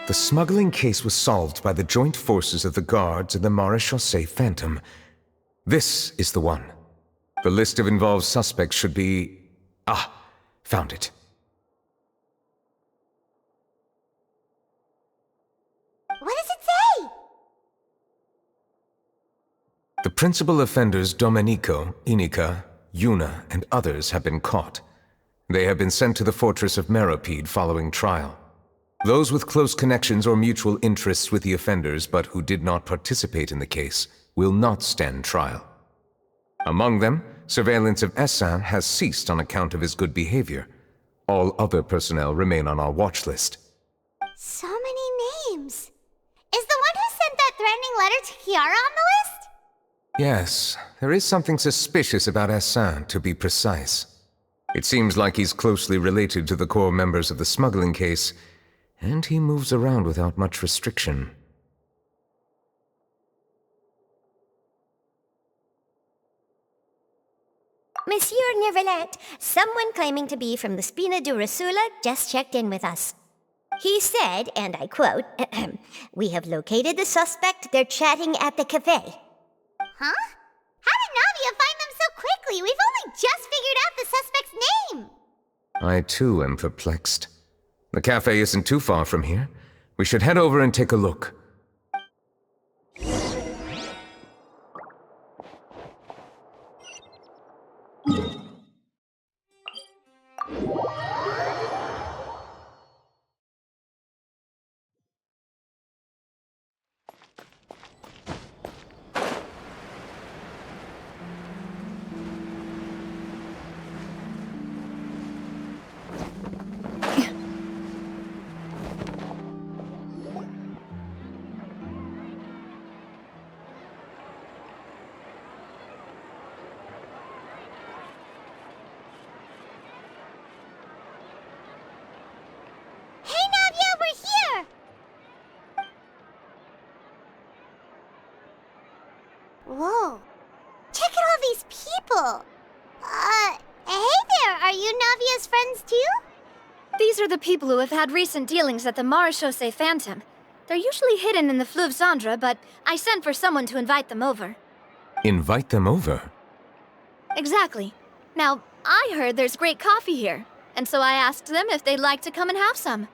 The smuggling case was solved by the joint forces of the guards and the Maréchaussée Phantom. This is the one. The list of involved suspects should be... Ah, found it. What does it say? The principal offenders Domenico, Inica, Yuna, and others have been caught. They have been sent to the fortress of Meropide following trial. Those with close connections or mutual interests with the offenders but who did not participate in the case will not stand trial. Among them, surveillance of Essin has ceased on account of his good behavior. All other personnel remain on our watch list. So many names. Is the one who sent that threatening letter to Kiara on the list? Yes, there is something suspicious about Essin, to be precise. It seems like he's closely related to the core members of the smuggling case, and he moves around without much restriction. Monsieur Neverlet, someone claiming to be from the Spina Durasula just checked in with us. He said, and I quote, "We have located the suspect. They're chatting at the cafe." Huh? How did Navia find them so quickly? We've only just figured out the suspect's name. I too am perplexed. The cafe isn't too far from here. We should head over and take a look. Hey, Navia, we're here! Whoa. Check out all these people. Hey there, are you Navia's friends too? These are the people who have had recent dealings at the Marechaussee Phantom. They're usually hidden in the Fleuve Zandra, but I sent for someone to invite them over. Invite them over? Exactly. Now, I heard there's great coffee here, and so I asked them if they'd like to come and have some.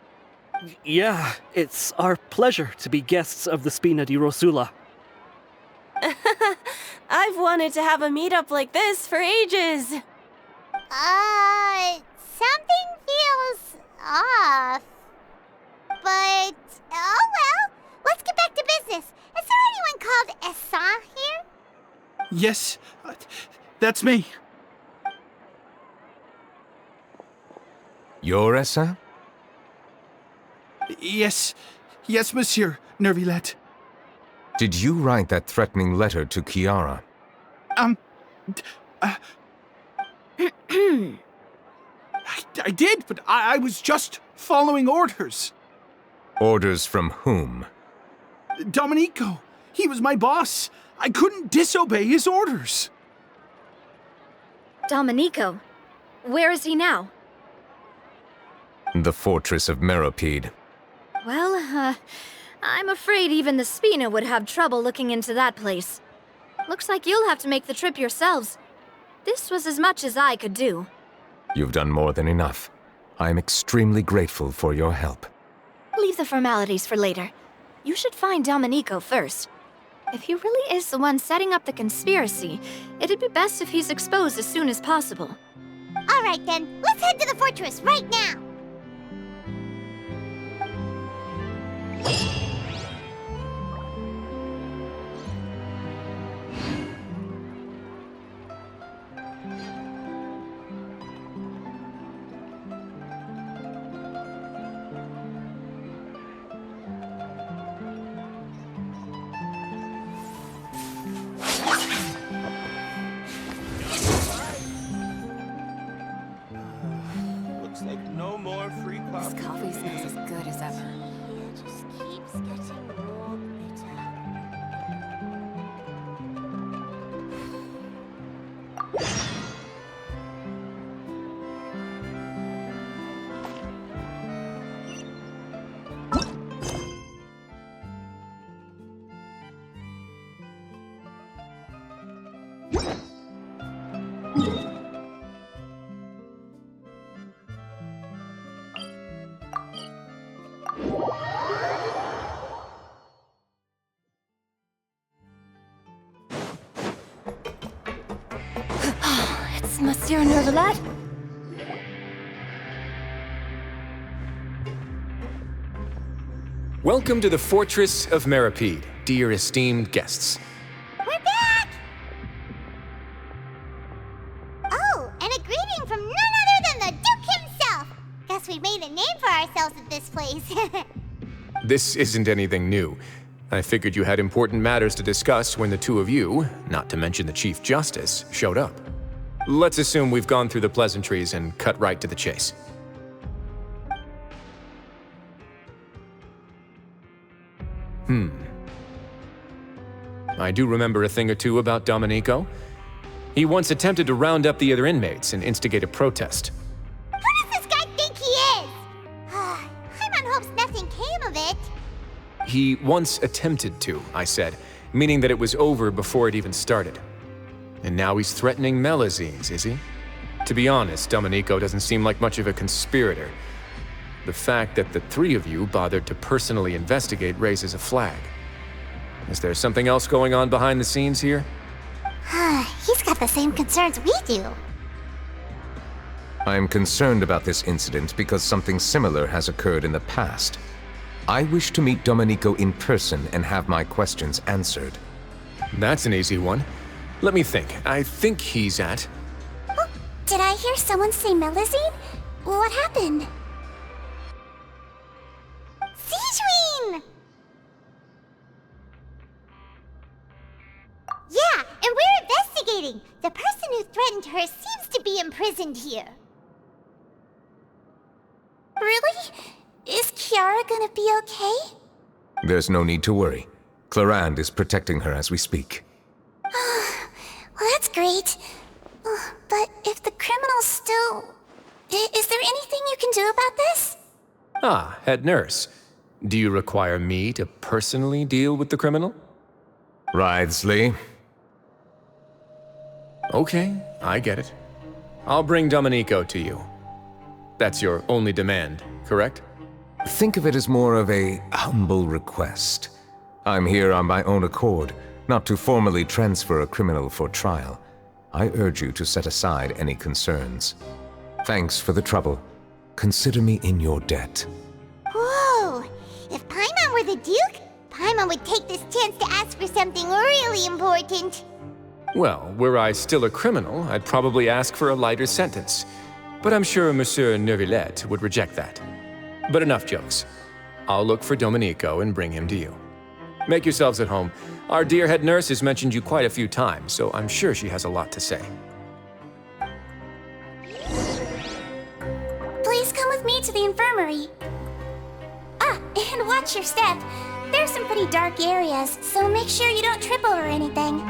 Yeah, it's our pleasure to be guests of the Spina di Rosula. I've wanted to have a meetup like this for ages. Something feels off. But, oh well, let's get back to business. Is there anyone called Essa here? Yes, that's me. You're Essa? Yes, monsieur, Nervilet. Did you write that threatening letter to Kiara? I did, but I was just following orders. Orders from whom? Domenico, he was my boss. I couldn't disobey his orders. Domenico? Where is he now? The fortress of Meropide. Well, I'm afraid even the Spina would have trouble looking into that place. Looks like you'll have to make the trip yourselves. This was as much as I could do. You've done more than enough. I am extremely grateful for your help. Leave the formalities for later. You should find Domenico first. If he really is the one setting up the conspiracy, it'd be best if he's exposed as soon as possible. All right then, let's head to the fortress right now. Looks like no more free coffee. This coffee smells as good as ever. Just keeps getting more bitter. It's Monsieur Nervilet? Welcome to the Fortress of Meropide, dear esteemed guests. We're back! Oh, and a greeting from none other than the Duke himself! Guess we made a name for ourselves at this place. This isn't anything new. I figured you had important matters to discuss when the two of you, not to mention the Chief Justice, showed up. Let's assume we've gone through the pleasantries and cut right to the chase. I do remember a thing or two about Domenico. He once attempted to round up the other inmates and instigate a protest. Who does this guy think he is? Paimon hopes nothing came of it. He once attempted to, I said, meaning that it was over before it even started. And now he's threatening Melazines, is he? To be honest, Domenico doesn't seem like much of a conspirator. The fact that the three of you bothered to personally investigate raises a flag. Is there something else going on behind the scenes here? He's got the same concerns we do. I am concerned about this incident because something similar has occurred in the past. I wish to meet Domenico in person and have my questions answered. That's an easy one. Let me think. I think he's at... Oh, did I hear someone say Melazine? What happened? Sigewinne! Yeah, and we're investigating. The person who threatened her seems to be imprisoned here. Really? Is Kiara gonna be okay? There's no need to worry. Clarande is protecting her as we speak. Well, that's great. But if the criminal's still... Is there anything you can do about this? Ah, head nurse. Do you require me to personally deal with the criminal? Wriothesley. Okay, I get it. I'll bring Domenico to you. That's your only demand, correct? Think of it as more of a humble request. I'm here on my own accord, not to formally transfer a criminal for trial. I urge you to set aside any concerns. Thanks for the trouble. Consider me in your debt. Whoa! If Paimon were the Duke, Paimon would take this chance to ask for something really important. Well, were I still a criminal, I'd probably ask for a lighter sentence. But I'm sure Monsieur Neuvillette would reject that. But enough jokes. I'll look for Domenico and bring him to you. Make yourselves at home. Our dear head nurse has mentioned you quite a few times, so I'm sure she has a lot to say. Please come with me to the infirmary. Ah, and watch your step. There's some pretty dark areas, so make sure you don't trip over anything.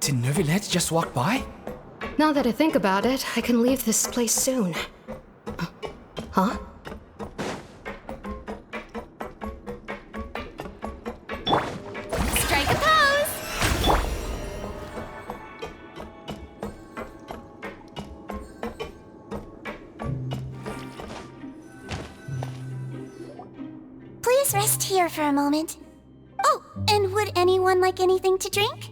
Did Neuvillette just walk by? Now that I think about it, I can leave this place soon. Huh? Strike a pose! Please rest here for a moment. Oh, and would anyone like anything to drink?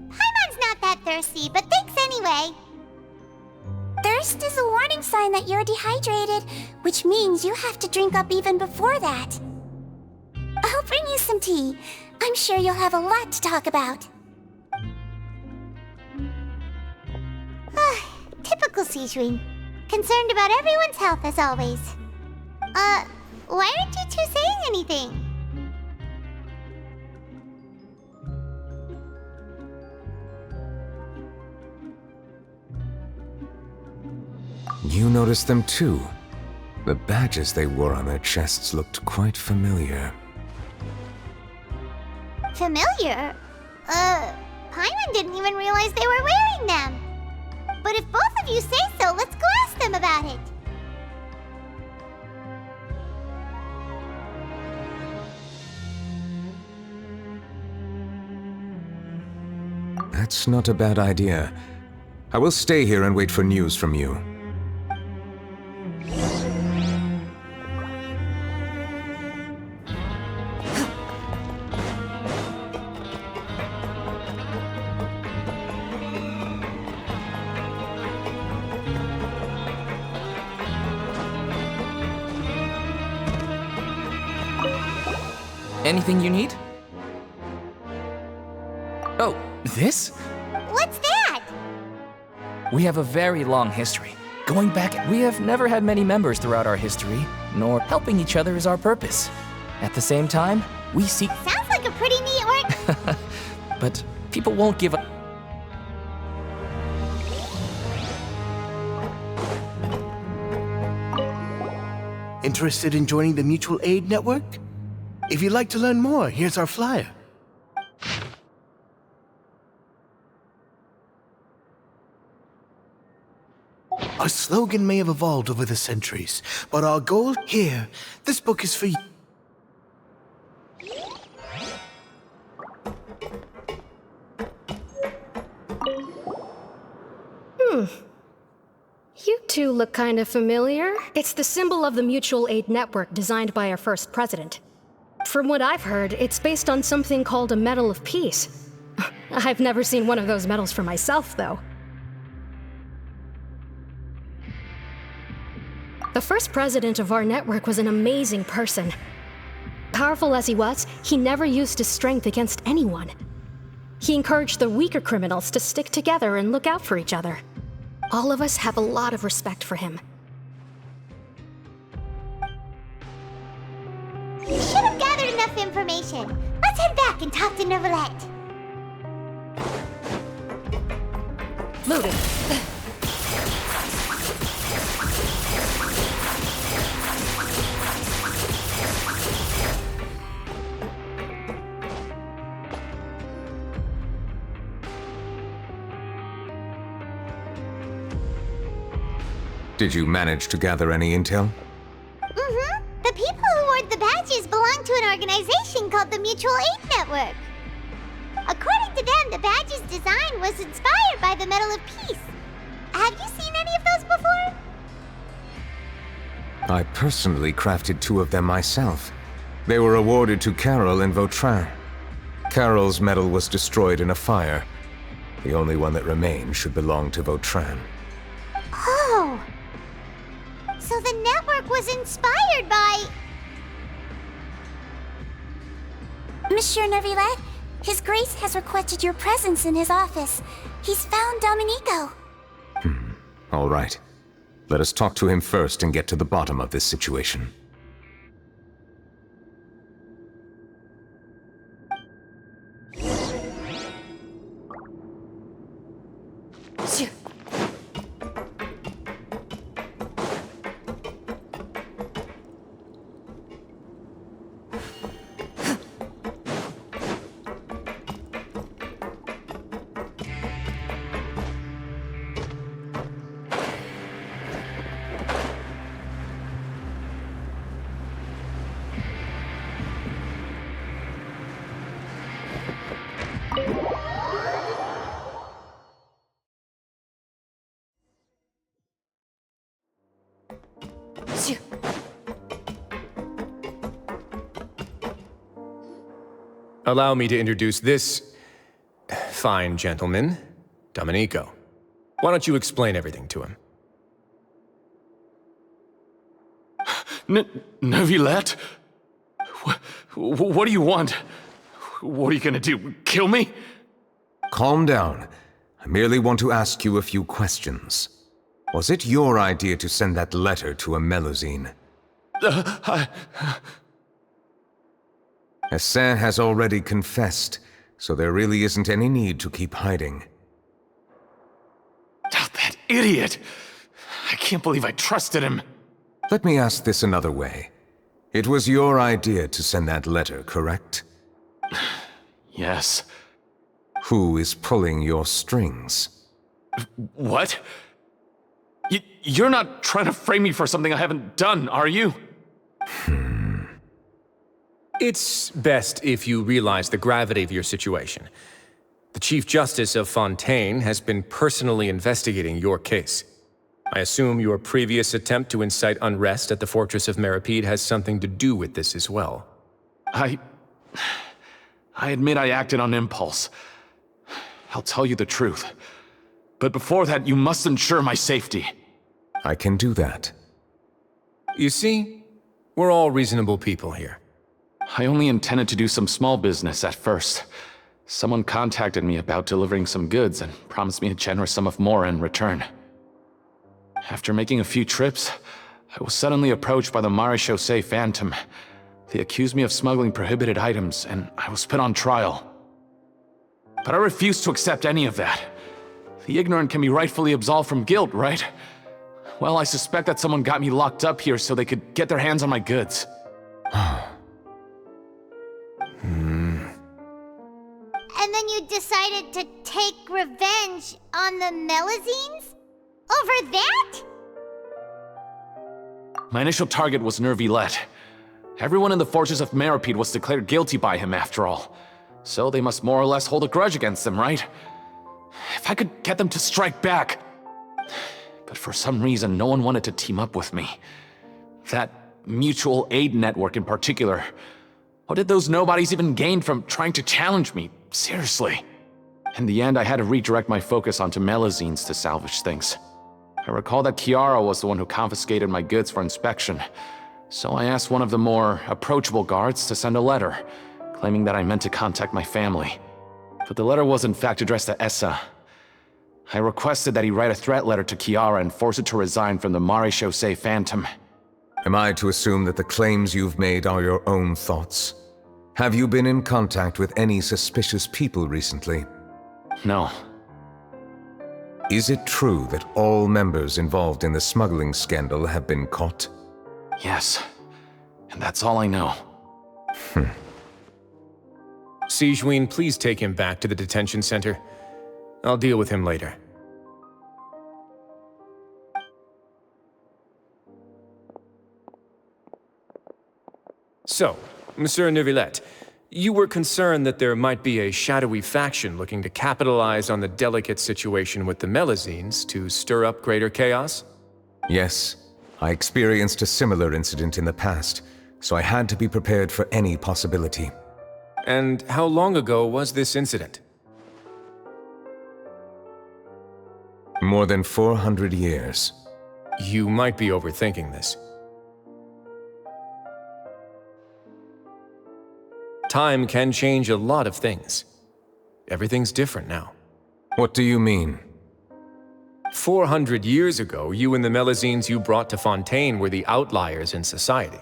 Paimon's not that thirsty, but thanks anyway. Thirst is a warning sign that you're dehydrated, which means you have to drink up even before that. I'll bring you some tea. I'm sure you'll have a lot to talk about. Typical Sigewinne. Concerned about everyone's health as always. Why aren't you two saying anything? You noticed them too. The badges they wore on their chests looked quite familiar. Familiar? Paimon didn't even realize they were wearing them. But if both of you say so, let's go ask them about it. That's not a bad idea. I will stay here and wait for news from you. Anything you need? Oh, this? What's that? We have a very long history. Going back, we have never had many members throughout our history, nor helping each other is our purpose. At the same time, we seek... Sounds like a pretty neat work. But people won't give up. Interested in joining the Mutual Aid Network? If you'd like to learn more, here's our flyer. Our slogan may have evolved over the centuries, but our goal here, this book is for you. You two look kind of familiar. It's the symbol of the Mutual Aid Network designed by our first president. From what I've heard, it's based on something called a Medal of Peace. I've never seen one of those medals for myself, though. The first president of our network was an amazing person. Powerful as he was, he never used his strength against anyone. He encouraged the weaker criminals to stick together and look out for each other. All of us have a lot of respect for him. We should have gathered enough information. Let's head back and talk to Neuvillette. Loaded. Did you manage to gather any intel? Mm-hmm. The people who wore the badges belong to an organization called the Mutual Aid Network. According to them, the badge's design was inspired by the Medal of Peace. Have you seen any of those before? I personally crafted 2 of them myself. They were awarded to Carol and Vautrin. Carol's medal was destroyed in a fire. The only one that remained should belong to Vautrin. Oh! So the network was inspired by... Monsieur Neuvillette, His Grace has requested your presence in his office. He's found Domenico. All right. Let us talk to him first and get to the bottom of this situation. Allow me to introduce this fine gentleman, Domenico. Why don't you explain everything to him? Neuvillette? What do you want? What are you gonna do, kill me? Calm down. I merely want to ask you a few questions. Was it your idea to send that letter to a Melusine? Hassan has already confessed, so there really isn't any need to keep hiding. That idiot! I can't believe I trusted him. Let me ask this another way. It was your idea to send that letter, correct? Yes. Who is pulling your strings? What? You're not trying to frame me for something I haven't done, are you? It's best if you realize the gravity of your situation. The Chief Justice of Fontaine has been personally investigating your case. I assume your previous attempt to incite unrest at the Fortress of Meripede has something to do with this as well. I admit I acted on impulse. I'll tell you the truth. But before that, you must ensure my safety. I can do that. You see, we're all reasonable people here. I only intended to do some small business at first. Someone contacted me about delivering some goods and promised me a generous sum of more in return. After making a few trips, I was suddenly approached by the Marechaussee Phantom. They accused me of smuggling prohibited items, and I was put on trial. But I refused to accept any of that. The ignorant can be rightfully absolved from guilt, right? Well, I suspect that someone got me locked up here so they could get their hands on my goods. And then you decided to take revenge on the Melazines? Over that? My initial target was Nervilette. Everyone in the fortress of Meripede was declared guilty by him, after all. So they must more or less hold a grudge against them, right? If I could get them to strike back. But for some reason, no one wanted to team up with me. That mutual aid network in particular. What did those nobodies even gain from trying to challenge me? Seriously. In the end, I had to redirect my focus onto Melazines to salvage things. I recall that Chiara was the one who confiscated my goods for inspection. So I asked one of the more approachable guards to send a letter, claiming that I meant to contact my family. But the letter was in fact addressed to Essa. I requested that he write a threat letter to Chiara and force it to resign from the Marechaussee Phantom. Am I to assume that the claims you've made are your own thoughts? Have you been in contact with any suspicious people recently? No. Is it true that all members involved in the smuggling scandal have been caught? Yes. And that's all I know. Sigewinne, please take him back to the detention center. I'll deal with him later. So, Monsieur Nervilette, you were concerned that there might be a shadowy faction looking to capitalize on the delicate situation with the Melazines to stir up greater chaos? Yes. I experienced a similar incident in the past, so I had to be prepared for any possibility. And how long ago was this incident? More than 400 years. You might be overthinking this. Time can change a lot of things. Everything's different now. What do you mean? 400 years ago, you and the Melazines you brought to Fontaine were the outliers in society.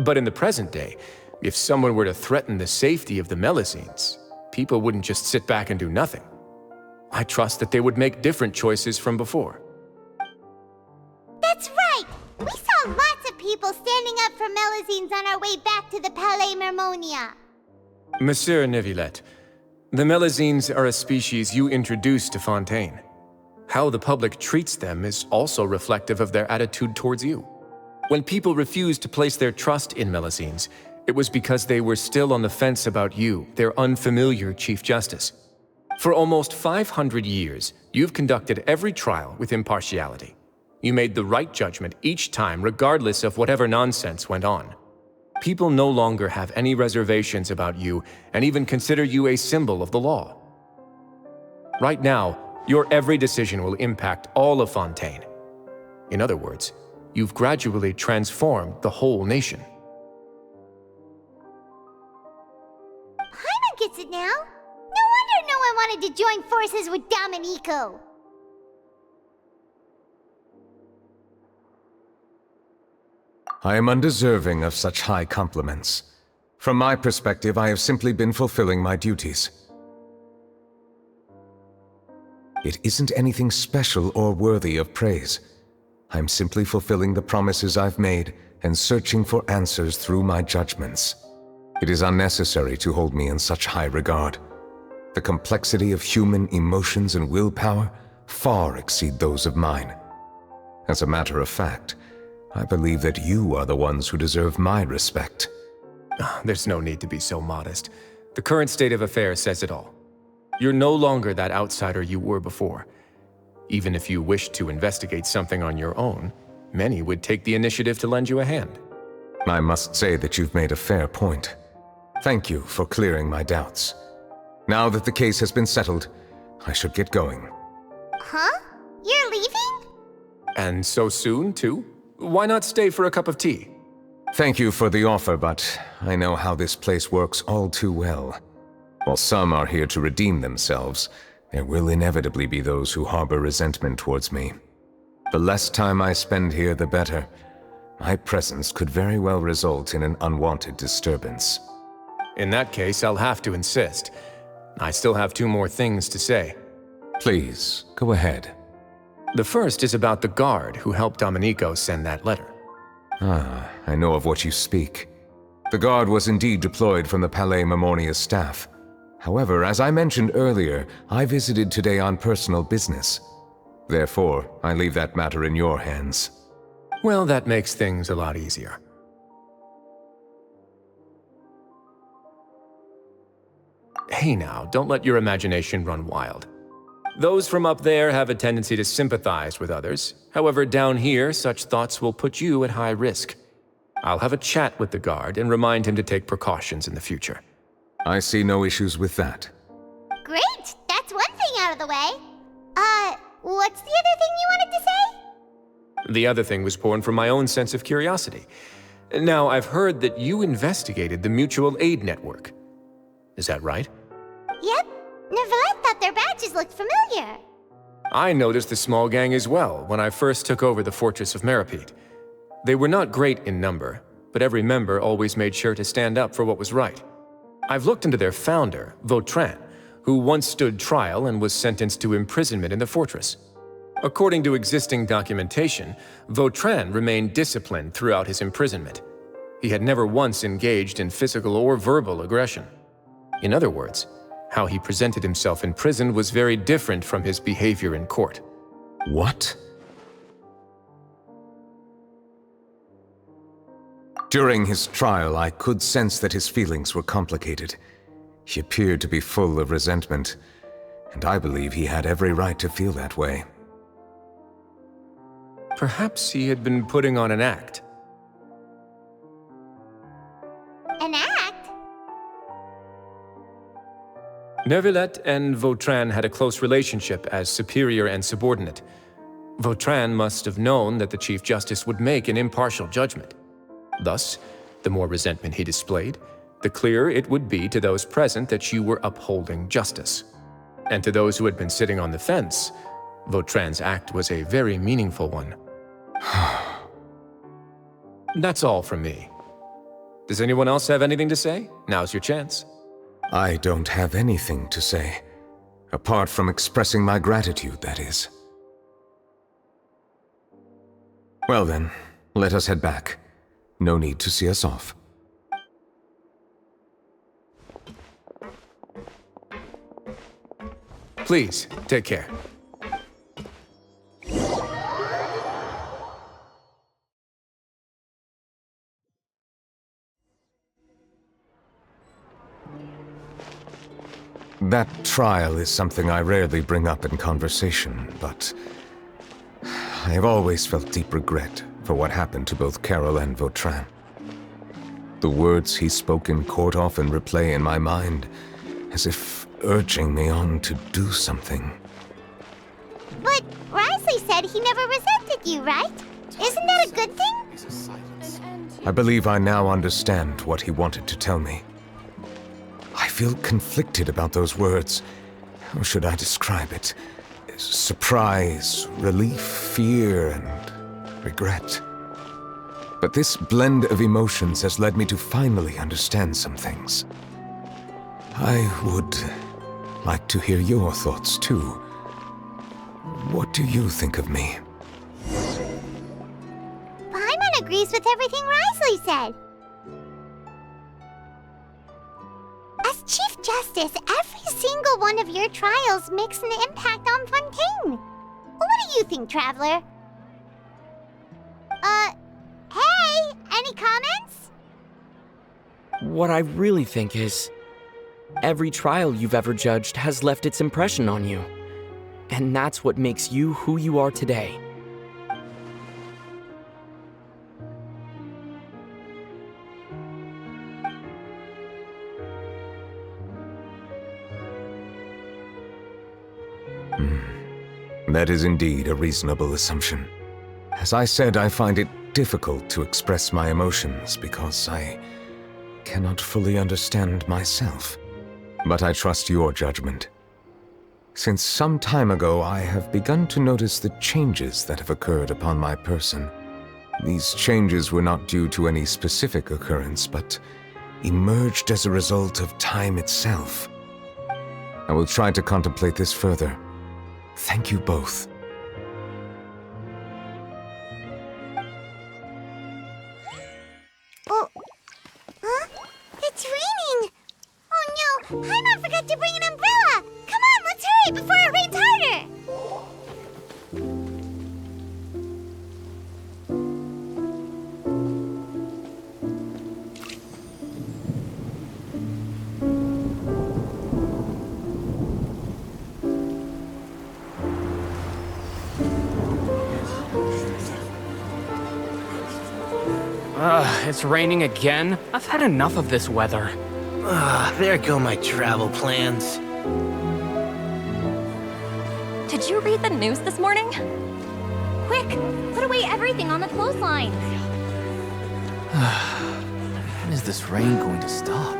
But in the present day, if someone were to threaten the safety of the Melazines, people wouldn't just sit back and do nothing. I trust that they would make different choices from before. That's right! We saw lots of people standing up for Melazines on our way back to the Palais Mermonia. Monsieur Nervilette, the Melazines are a species you introduced to Fontaine. How the public treats them is also reflective of their attitude towards you. When people refused to place their trust in Melazines, it was because they were still on the fence about you, their unfamiliar Chief Justice. For almost 500 years, you've conducted every trial with impartiality. You made the right judgment each time, regardless of whatever nonsense went on. People no longer have any reservations about you and even consider you a symbol of the law. Right now, your every decision will impact all of Fontaine. In other words, you've gradually transformed the whole nation. Paimon gets it now. No wonder no one wanted to join forces with Domenico. I am undeserving of such high compliments. From my perspective, I have simply been fulfilling my duties. It isn't anything special or worthy of praise. I'm simply fulfilling the promises I've made and searching for answers through my judgments. It is unnecessary to hold me in such high regard. The complexity of human emotions and willpower far exceed those of mine. As a matter of fact, I believe that you are the ones who deserve my respect. There's no need to be so modest. The current state of affairs says it all. You're no longer that outsider you were before. Even if you wished to investigate something on your own, many would take the initiative to lend you a hand. I must say that you've made a fair point. Thank you for clearing my doubts. Now that the case has been settled, I should get going. Huh? You're leaving? And so soon, too? Why not stay for a cup of tea? Thank you for the offer, but I know how this place works all too well. While some are here to redeem themselves, there will inevitably be those who harbor resentment towards me. The less time I spend here, the better. My presence could very well result in an unwanted disturbance. In that case, I'll have to insist. I still have 2 more things to say. Please, go ahead. The first is about the guard who helped Domenico send that letter. Ah, I know of what you speak. The guard was indeed deployed from the Palais Memoria's staff. However, as I mentioned earlier, I visited today on personal business. Therefore, I leave that matter in your hands. Well, that makes things a lot easier. Hey now, don't let your imagination run wild. Those from up there have a tendency to sympathize with others. However, down here, such thoughts will put you at high risk. I'll have a chat with the guard and remind him to take precautions in the future. I see no issues with that. Great! That's one thing out of the way. What's the other thing you wanted to say? The other thing was born from my own sense of curiosity. Now, I've heard that you investigated the mutual aid network. Is that right? Yep. Neuvillette thought their badges looked familiar. I noticed the small gang as well when I first took over the Fortress of Meripede. They were not great in number, but every member always made sure to stand up for what was right. I've looked into their founder, Vautrin, who once stood trial and was sentenced to imprisonment in the fortress. According to existing documentation, Vautrin remained disciplined throughout his imprisonment. He had never once engaged in physical or verbal aggression. In other words, how he presented himself in prison was very different from his behavior in court. What? During his trial, I could sense that his feelings were complicated. He appeared to be full of resentment, and I believe he had every right to feel that way. Perhaps he had been putting on an act. An act? Neuvillette and Vautrin had a close relationship as superior and subordinate. Vautrin must have known that the Chief Justice would make an impartial judgment. Thus, the more resentment he displayed, the clearer it would be to those present that you were upholding justice. And to those who had been sitting on the fence, Vautrin's act was a very meaningful one. That's all from me. Does anyone else have anything to say? Now's your chance. I don't have anything to say, apart from expressing my gratitude, that is. Well then, let us head back. No need to see us off. Please, take care. That trial is something I rarely bring up in conversation, but I have always felt deep regret for what happened to both Carol and Vautrin. The words he spoke in court often replay in my mind, as if urging me on to do something. But Risley said he never resented you, right? Isn't that a good thing? I believe I now understand what he wanted to tell me. I feel conflicted about those words. How should I describe it? Surprise, relief, fear, and regret. But this blend of emotions has led me to finally understand some things. I would like to hear your thoughts too. What do you think of me? Paimon agrees with everything Risley said. As Chief Justice, every single one of your trials makes an impact on Fontaine. What do you think, Traveler? Hey, any comments? What I really think is, every trial you've ever judged has left its impression on you. And that's what makes you who you are today. That is indeed a reasonable assumption. As I said, I find it difficult to express my emotions because I cannot fully understand myself. But I trust your judgment. Since some time ago, I have begun to notice the changes that have occurred upon my person. These changes were not due to any specific occurrence, but emerged as a result of time itself. I will try to contemplate this further. Thank you both. Oh, huh? It's raining! Oh no, Paimon forgot to bring an umbrella! Come on, let's hurry before it rains harder! It's raining again? I've had enough of this weather. There go my travel plans. Did you read the news this morning? Quick, put away everything on the clothesline. When is this rain going to stop?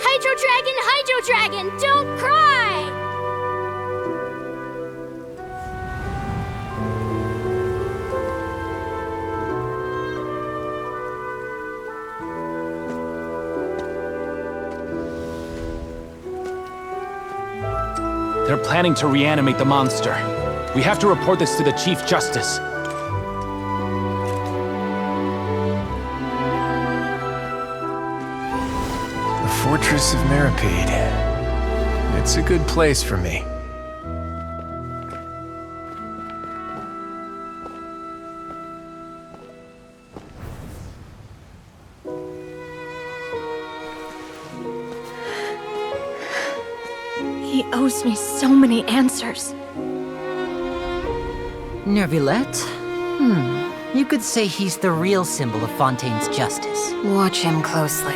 Hydro Dragon, don't cry! They're planning to reanimate the monster. We have to report this to the Chief Justice. The Fortress of Maripede. It's a good place for me. He owes me so many answers. Neuvillette? You could say he's the real symbol of Fontaine's justice. Watch him closely.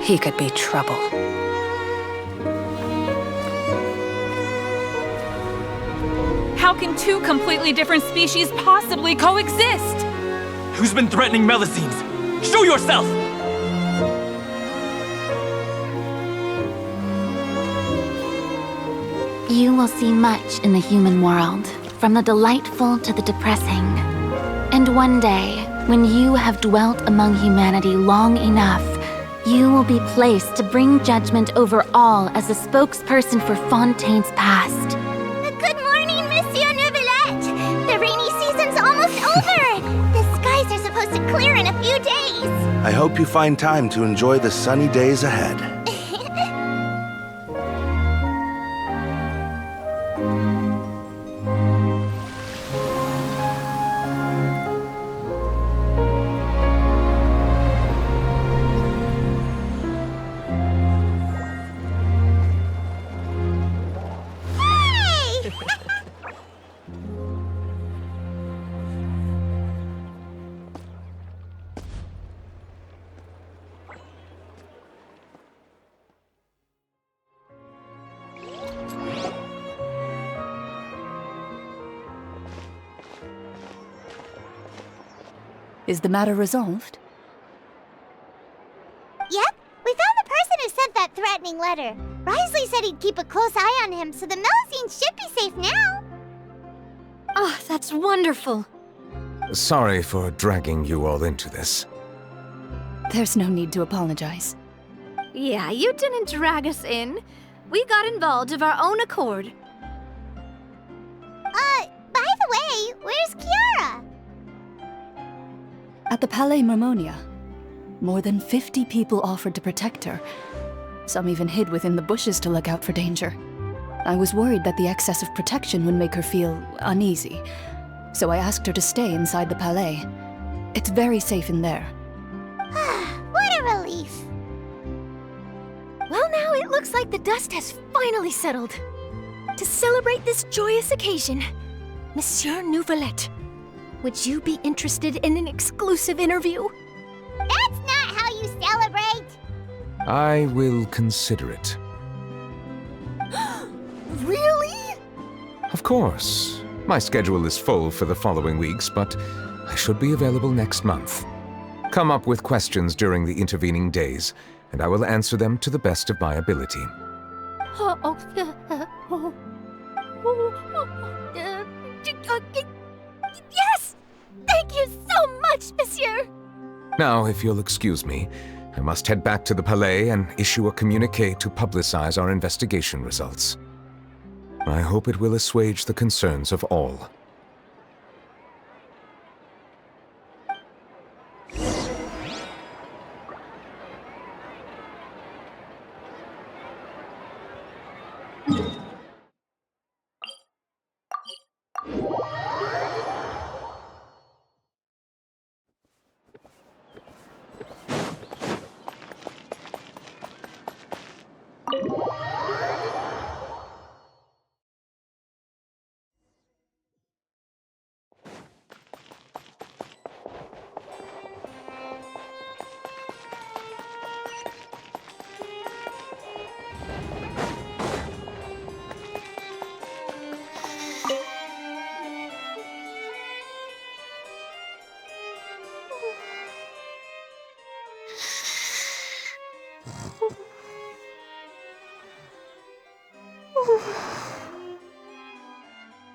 He could be trouble. How can two completely different species possibly coexist? Who's been threatening Melusines? Show yourself! You will see much in the human world, from the delightful to the depressing. And one day, when you have dwelt among humanity long enough, you will be placed to bring judgment over all as a spokesperson for Fontaine's past. Good morning, Monsieur Neuvillette! The rainy season's almost over! The skies are supposed to clear in a few days! I hope you find time to enjoy the sunny days ahead. Is the matter resolved? Yep, we found the person who sent that threatening letter. Risley said he'd keep a close eye on him, so the Melusines should be safe now. Oh, that's wonderful. Sorry for dragging you all into this. There's no need to apologize. Yeah, you didn't drag us in. We got involved of our own accord. By the way, where's Kiara? At the Palais Mermonia, more than 50 people offered to protect her. Some even hid within the bushes to look out for danger. I was worried that the excess of protection would make her feel uneasy, so I asked her to stay inside the Palais. It's very safe in there. What a relief. Well, now it looks like the dust has finally settled. To celebrate this joyous occasion, Monsieur Neuvillette, would you be interested in an exclusive interview? That's not how you celebrate! I will consider it. Really? Of course. My schedule is full for the following weeks, but I should be available next month. Come up with questions during the intervening days, and I will answer them to the best of my ability. Yes! Thank you so much, Monsieur! Now, if you'll excuse me, I must head back to the Palais and issue a communiqué to publicize our investigation results. I hope it will assuage the concerns of all.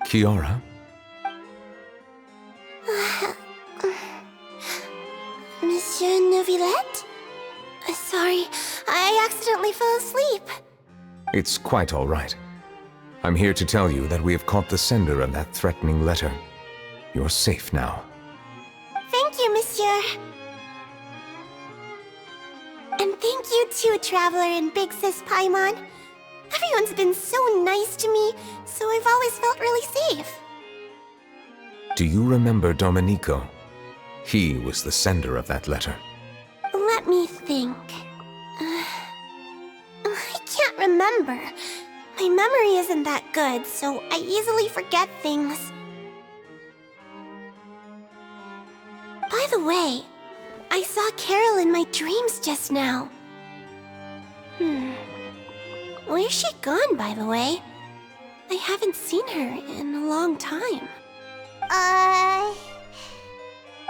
Kiara? Monsieur Neuvillette? Sorry, I accidentally fell asleep. It's quite all right. I'm here to tell you that we have caught the sender of that threatening letter. You're safe now. Thank you, Monsieur. And thank you too, Traveler and Big Sis Paimon. Everyone's been so nice to me, so I've always felt really safe. Do you remember Domenico? He was the sender of that letter. Let me think. I can't remember. My memory isn't that good, so I easily forget things. By the way, I saw Carol in my dreams just now. Where's she gone, by the way? I haven't seen her in a long time.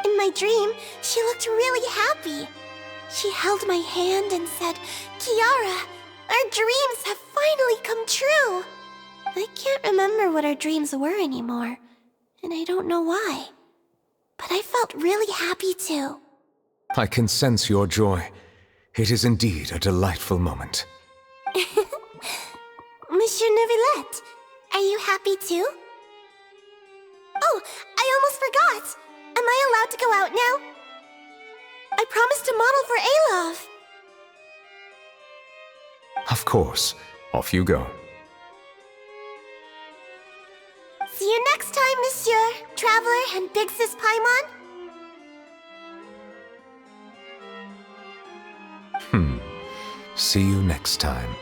In my dream, she looked really happy. She held my hand and said, "Kiara, our dreams have finally come true." I can't remember what our dreams were anymore, and I don't know why. But I felt really happy too. I can sense your joy. It is indeed a delightful moment. Monsieur Neuvillette, are you happy too? Oh, I almost forgot! Am I allowed to go out now? I promised to model for Alov. Of course. Off you go. See you next time, Monsieur, Traveler, and Big Sis Paimon. See you next time.